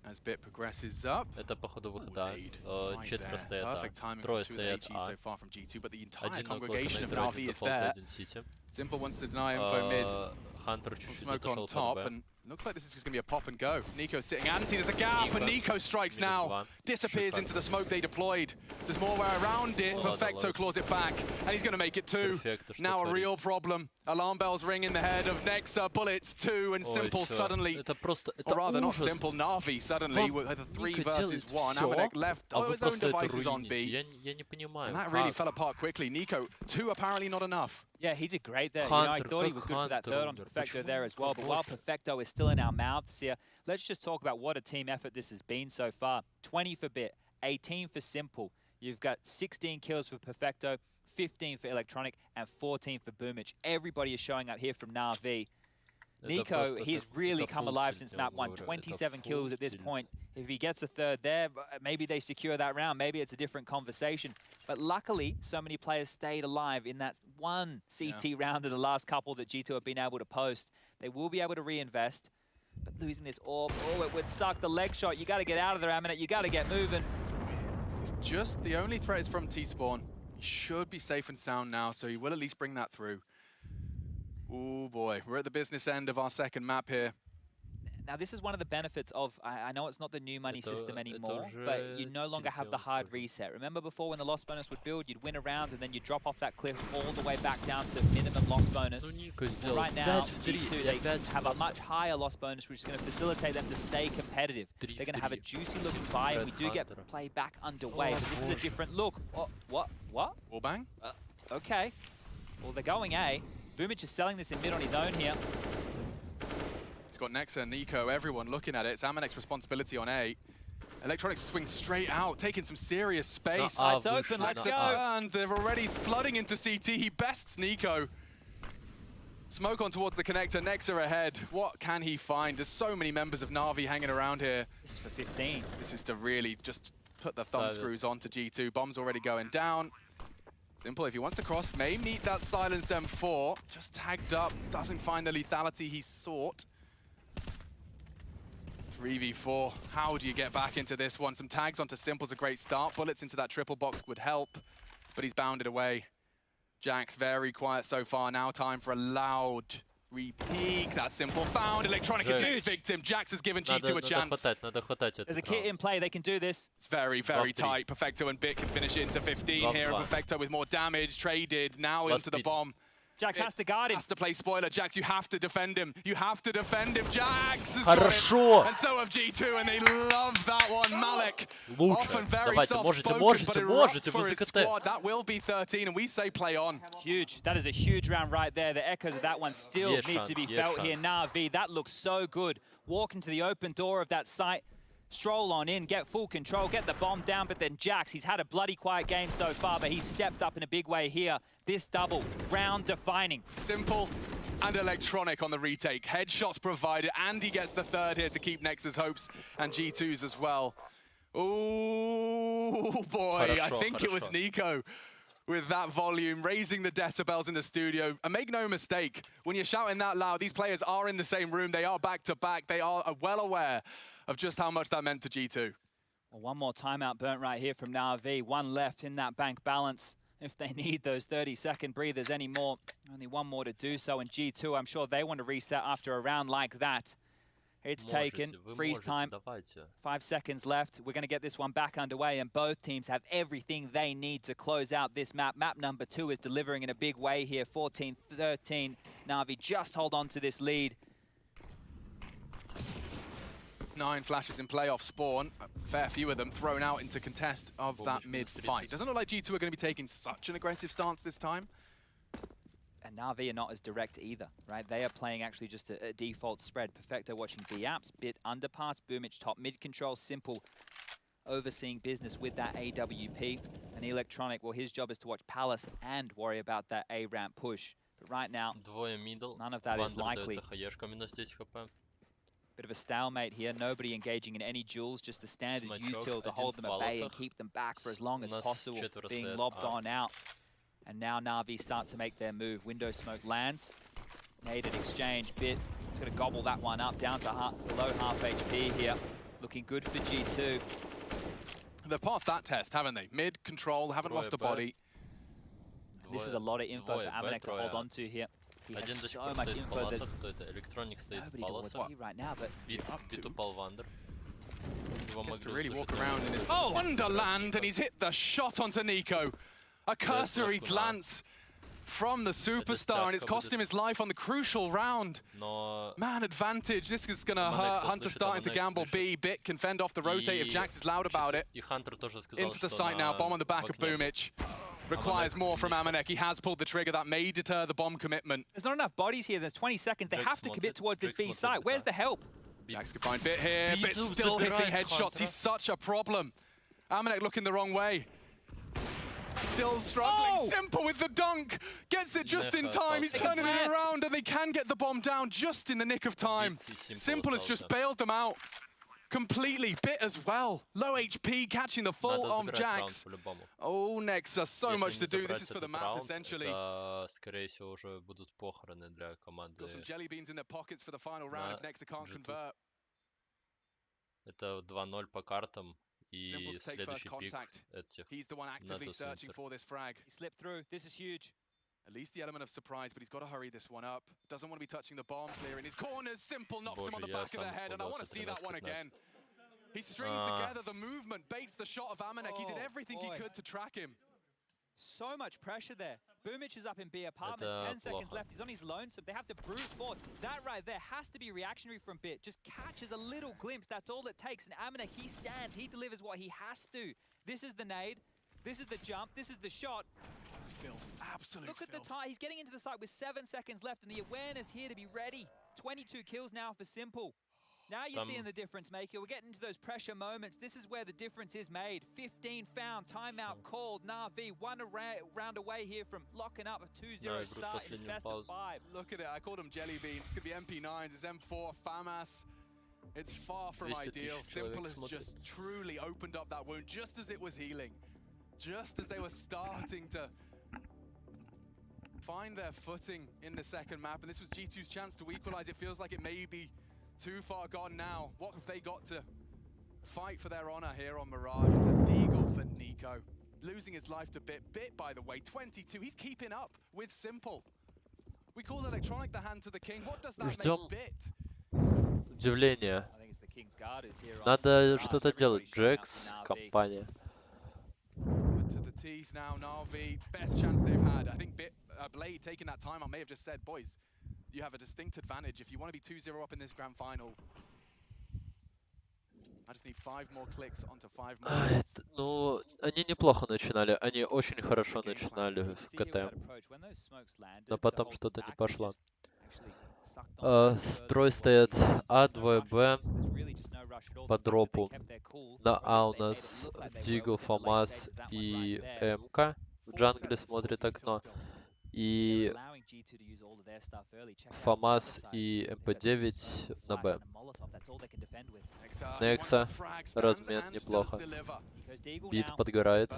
As Bit progresses up. Perfect timing from two of the HE so far from G2, but the entire congregation of Na'Vi is there. Simple wants to deny info mid. Smoke on top, and looks like this is just going to be a pop and go. Nico sitting anti, there's a gap, and Nico strikes now. Disappears into the smoke they deployed. There's more way around it. Perfecto claws it back, and he's going to make it 2. Now a real problem. Alarm bells ring in the head of Nexa. Bullets 2, and Simple suddenly, or rather not Simple, Na'Vi suddenly with a 3 versus 1. Amanek left his own devices on B. And that really fell apart quickly. Nico, 2 apparently not enough. Yeah, he did great there. You know, I thought he was good for that third on Perfecto there as well. But while Perfecto is still in our mouths here, let's just talk about what a team effort this has been so far. 20 for Bit, 18 for Simple. You've got 16 kills for Perfecto, 15 for Electronic, and 14 for Boomich. Everybody is showing up here from Na'Vi. Nico, he's really come alive since map 1. 27 kills at this point. If he gets a third there, maybe they secure that round. Maybe it's a different conversation. But luckily, so many players stayed alive in that one CT round in the last couple that G2 have been able to post. They will be able to reinvest. But losing this orb, it would suck. The leg shot, you got to get out of there, Amanek. You got to get moving. It's just the only threat is from T-Spawn. He should be safe and sound now, so he will at least bring that through. Oh boy, we're at the business end of our second map here. Now this is one of the benefits of, I know it's not the new money system anymore, but you no longer have the hard reset. Remember before when the loss bonus would build, you'd win a round and then you'd drop off that cliff all the way back down to minimum loss bonus. Well, right now, G2, they have a much higher loss bonus, which is going to facilitate them to stay competitive. They're going to have a juicy looking buy, and we do get play back underway, but this is a different look. What? Wallbang? Okay. Well, they're going A. Boomich is selling this in mid on his own here. He's got Nexa, Nico, everyone looking at it. It's Amanek's responsibility on A. Electronics swing straight out, taking some serious space. It's open, let's go. And they're already flooding into CT. He bests Nico. Smoke on towards the connector, Nexa ahead. What can he find? There's so many members of Na'Vi hanging around here. This is for 15. This is to really just put the thumb screws onto G2. Bomb's already going down. Simple, if he wants to cross, may meet that silenced M4. Just tagged up, doesn't find the lethality he sought. 3v4, how do you get back into this one? Some tags onto Simple's a great start. Bullets into that triple box would help, but he's bounded away. Jax very quiet so far. Now time for a loud repeat. That's Simple found. Electronic is next victim. Jax has given G2 a chance. There's a kit in play. They can do this. It's very, very tight. Perfecto and Bit can finish it into 15 here. And Perfecto with more damage. Traded now into the bomb. Jax has to guard him. Has to play spoiler. Jax, you have to defend him. You have to defend him. Jax has Хорошо. got it. And so have G2, and they love that one. Malik, often very soft-spoken, but erupts for his squad. That will be 13, and we say play on. Huge. That is a huge round right there. The echoes of that one still need to be felt here. Na'Vi, that looks so good. Walk into the open door of that site. Stroll on in, get full control, get the bomb down, but then Jax, he's had a bloody quiet game so far, but he's stepped up in a big way here. This double, round defining. Simple and Electronic on the retake. Headshots provided, and he gets the third here to keep Nexa's hopes, and G2's as well. Oh boy, I think it was Nico with that volume, raising the decibels in the studio. And make no mistake, when you're shouting that loud, these players are in the same room, they are back to back, they are well aware of just how much that meant to G2. Well, one more timeout burnt right here from Na'Vi. One left in that bank balance. If they need those 30-second breathers anymore, only one more to do so. And G2, I'm sure they want to reset after a round like that. It's taken. Freeze time. 5 seconds left. We're going to get this one back underway, and both teams have everything they need to close out this map. Map number 2 is delivering in a big way here. 14-13. Na'Vi just hold on to this lead. 9 flashes in playoff spawn, a fair few of them thrown out into contest of that mid-fight. Doesn't look like G2 are going to be taking such an aggressive stance this time. And Na'Vi are not as direct either, right? They are playing actually just a default spread. Perfecto watching B-apps, Bit underpass, Boomich top mid control, Simple overseeing business with that AWP. And Electronic, well, his job is to watch Palace and worry about that A-ramp push. But right now, none of that is likely. Bit of a stalemate here, nobody engaging in any duels, just a standard util to hold them at bay and keep them back for as long as possible, being lobbed on out. And now Na'Vi start to make their move. Window smoke lands, naded exchange, Bit, it's going to gobble that one up, down to below half HP here. Looking good for G2. They've passed that test, haven't they? Mid control, haven't lost a body. This is a lot of info for Amanek to hold on to here. He has so much info that nobody knows what he right now, but gets to really walk around in his wonderland, and he's hit the shot onto Nico. A cursory glance from the superstar, and it's cost him his life on the crucial round. Man advantage, this is going to hurt. Hunter starting to gamble B. Bit can fend off the rotate if Jax is loud about it. Into the site now, bomb on the back of Boomich. Requires more from Amanek. He has pulled the trigger. That may deter the bomb commitment. There's not enough bodies here. There's 20 seconds. They have to commit towards this B site. Where's the help? Jax can find Bit here. Bit still hitting headshots. He's such a problem. Amanek looking the wrong way. Still struggling. Simple with the dunk. Gets it just in time. He's turning it around, and they can get the bomb down just in the nick of time. Simple has just bailed them out completely. Bit as well. Low HP, catching the full on Jax. Oh, Nexa, so much to do. This is for the map, essentially. Got some jelly beans in their pockets for the final round if Nexa can't convert. Это 2-0 по картам. Simple to take first contact. He's the one actively searching for this frag. He slipped through. This is huge. At least the element of surprise, but he's got to hurry this one up. Doesn't want to be touching the bomb, clearing his corners. Simple knocks him on the back of the head, and I want to see that one again. He strings together the movement, baits the shot of Amanek. He did everything he could to track him. So much pressure there. Boomich is up in B apartment. 10 seconds left. He's on his lonesome. They have to brute force. That right there has to be reactionary from Bit. Just catches a little glimpse. That's all it takes. And Amanek, he stands. He delivers what he has to. This is the nade. This is the jump. This is the shot. Look at the time. He's getting into the site with 7 seconds left, and the awareness here to be ready. 22 kills now for Simple. Now you're seeing the difference maker. We're getting into those pressure moments. This is where the difference is made. 15 found, timeout called. NAVI one round away here from locking up a 2-0 start. It's best of 5. Look at it. I called him Jelly Beans. It's going to be MP9s. It's M4, FAMAS. It's far from ideal. Simple has just truly opened up that wound just as it was healing. Just as they were starting to find their footing in the second map. And this was G2's chance to equalize. It feels like it may be too far gone now. What have they got to fight for their honor here on Mirage? It's a deagle for Nico. Losing his life to Bit. Bit, by the way, 22. He's keeping up with Simple. We call Electronic the hand to the king. What does that make Bit? Удивление. Надо что-то делать. Джекс, компания. To the teeth now, NAVI. Best chance they've had. I think Blade taking that time, I may have just said, boys, you have a distinct advantage. If you want to be 2-0 up in this grand final, I just need 5 more clicks onto 5 more hits. Ну, они неплохо начинали. Они очень хорошо начинали в КТ. Но потом что-то не пошло. Строй стоят А, 2Б по дропу. На А у нас Дигл, ФАМАС и МК. В джангле смотрит окно. И ФАМАС и МП9 на Б. Некса, размен неплохо. Бит подгорает.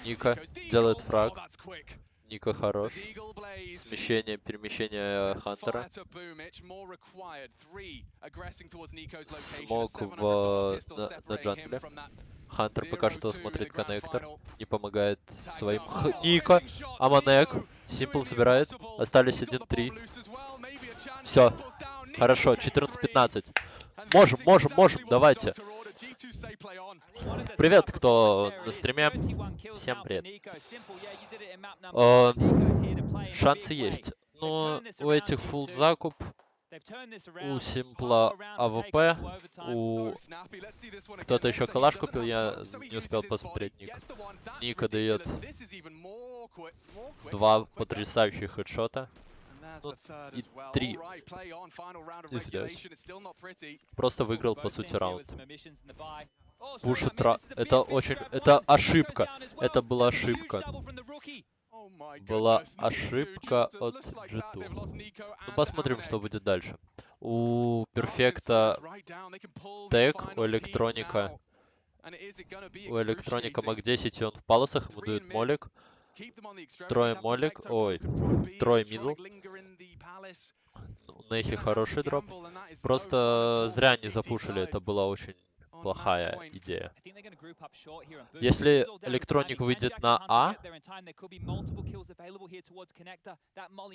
Ника делает фраг. Ника хорош. Смещение, перемещение Хантера. Смок на джангле. Хантер пока что смотрит коннектор. Не помогает своим. Ника, Аманек. Симпл забирает. Остались 1-3. Все. Хорошо, 14-15. Можем, давайте. Привет, кто на стриме. Всем привет. Шансы есть. Но у этих фулл закуп, у Симпла АВП, у кто-то еще калаш купил, я не успел посмотреть ник. Ника дает 2 потрясающих хедшота. Ну, и 3. Извиняюсь. Просто выиграл, по сути, раунд. Пушит это очень... Это ошибка. Это была ошибка. Была ошибка от G2. Ну, посмотрим, что будет дальше. У Перфекта тег, у Электроника... У Электроника МАК-10, и он в паласах, ему дают молик. Трое молик, ой, трое мидл. У Нехи хороший дроп. Просто зря не запушили, это была очень плохая идея. Если Электроник выйдет на А,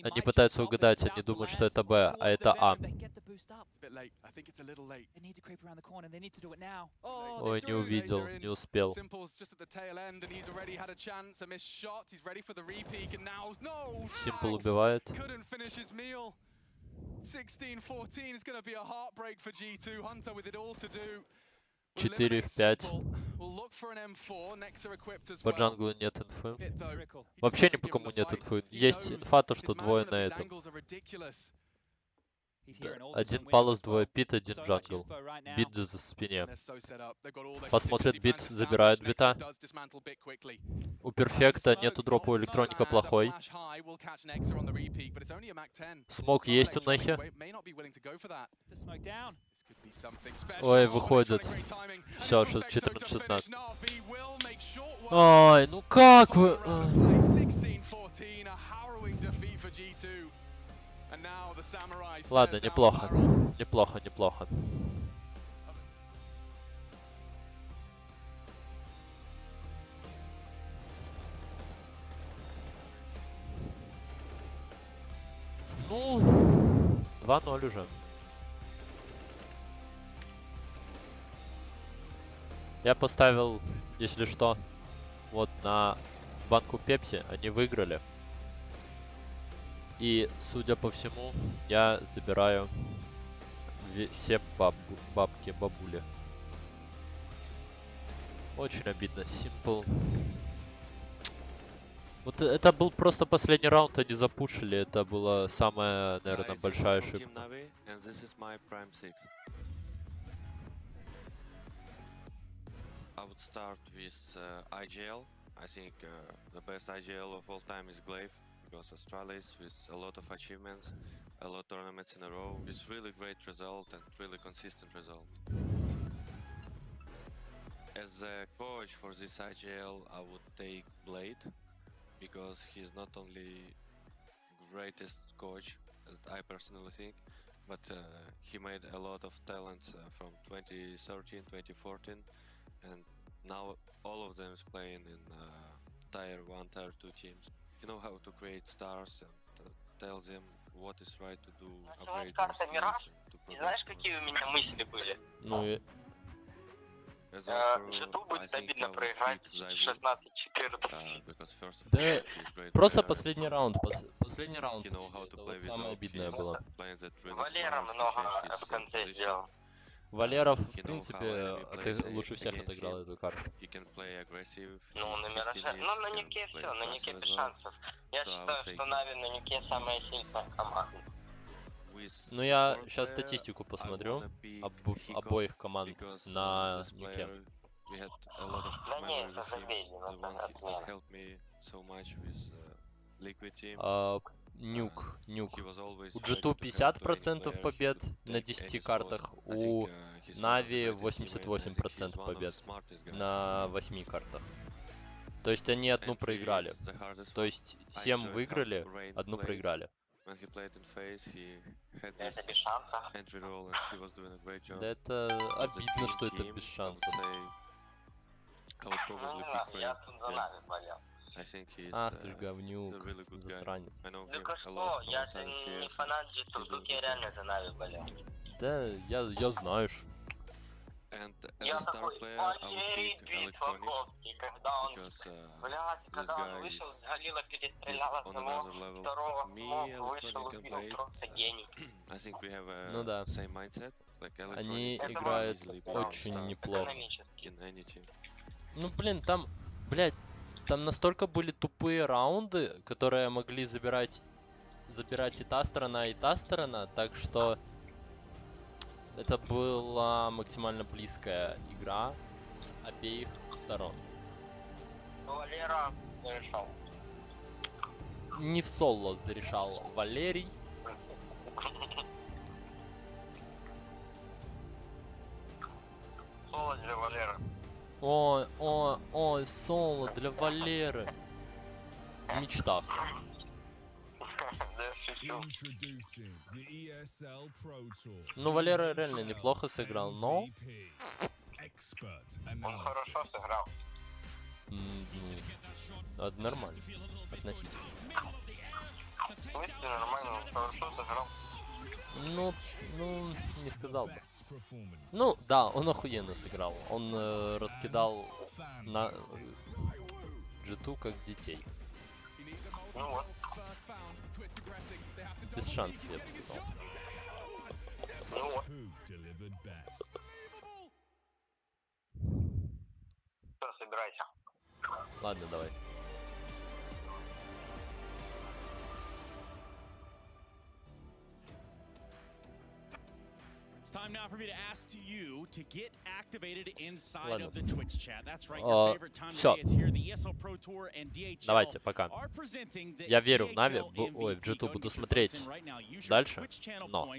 они пытаются угадать, они думают, что это Б, а это А. Ой, не увидел, не успел. Симпл убивает. 4 в 5. По джанглу нет инфы. Вообще ни по кому нет инфы. Есть инфа, то что двое на этом. Один палас, двое пит, один джангл. Бит за спине. Посмотрит бит, забирает бита. У Перфекта нету дропа, у Электроника плохой. Смок есть у Нехи. Ой, выходит. Все, 14-16. Ой, ну как вы... Ладно, неплохо. Неплохо. Ну, 2-0 уже. Я поставил, если что, вот на банку Пепси, они выиграли. И, судя по всему, я забираю все бабули. Очень обидно. Simple. Вот это был просто последний раунд, они запушили. Это была самая, наверное, большая ошибка. I would start with IGL. I think the best IGL of all time is Glaive, because Astralis with a lot of achievements, a lot of tournaments in a row, with really great result and really consistent result. As a coach for this IGL, I would take Blade, because he's not only greatest coach, I personally think, but he made a lot of talents from 2013, 2014, and now all of them is playing in tier 1, tier 2 teams. You know how to create stars and tell them what is right to do, upgrade their skills, to progress. Знаешь, какие у меня мысли были? Ну, Жду будет обидно проиграть 16-14. да, просто последний раунд. Последний раунд. Это вот самое обидное было. Валера много в конце сделал. Валеров, в принципе, лучше всех отыграл эту карту. Ну, на Нике все, на Нике без шансов. Я считаю, что Нави на Нике самая сильная команда. Ну, я сейчас статистику посмотрю обоих команд на Нике. Да нет, это забейте, это отмена. Нюк. У G2 50% побед на 10 картах, у Нави 88% побед на 8 картах. То есть они одну проиграли. То есть 7 выиграли, одну проиграли. Это без шансов. Да это обидно, что это без шансов. Ну не знаю, я тут за Нави болел. Ах ты ж говнюк, засранец. Да что, я не фанат G2, тут я реально за Нави болел. Да, я знаю. Я такой, Валерий битва кнопки, когда он, когда он вышел, Галила перестреляла одного, второго смог, вышел, убил, просто гений. Ну да. Они играют очень неплохо. Ну блин, там, блядь, там настолько были тупые раунды, которые могли забирать и та сторона, так что это была максимально близкая игра с обеих сторон. Валера зарешал. Не в соло зарешал Валерий. Соло для Валеры. Ой, соло для Валеры. В мечтах. Ну, Валера реально неплохо сыграл, но... Он хорошо сыграл. Это нормально, относительно. В смысле нормально, он хорошо сыграл. Ну, не сказал бы. Ну, да, он охуенно сыграл. Он раскидал на G2 как детей. Ну вот. Без шансов, я бы сказал. Ну вот. Все, собирайся. Ладно, давай. Time now for me to ask to you to get activated inside of the Twitch chat. That's right. Your favorite time today is here. The ESL Pro Tour and DHL. Давайте, пока. Я верю в Нави, в G2 буду смотреть дальше, но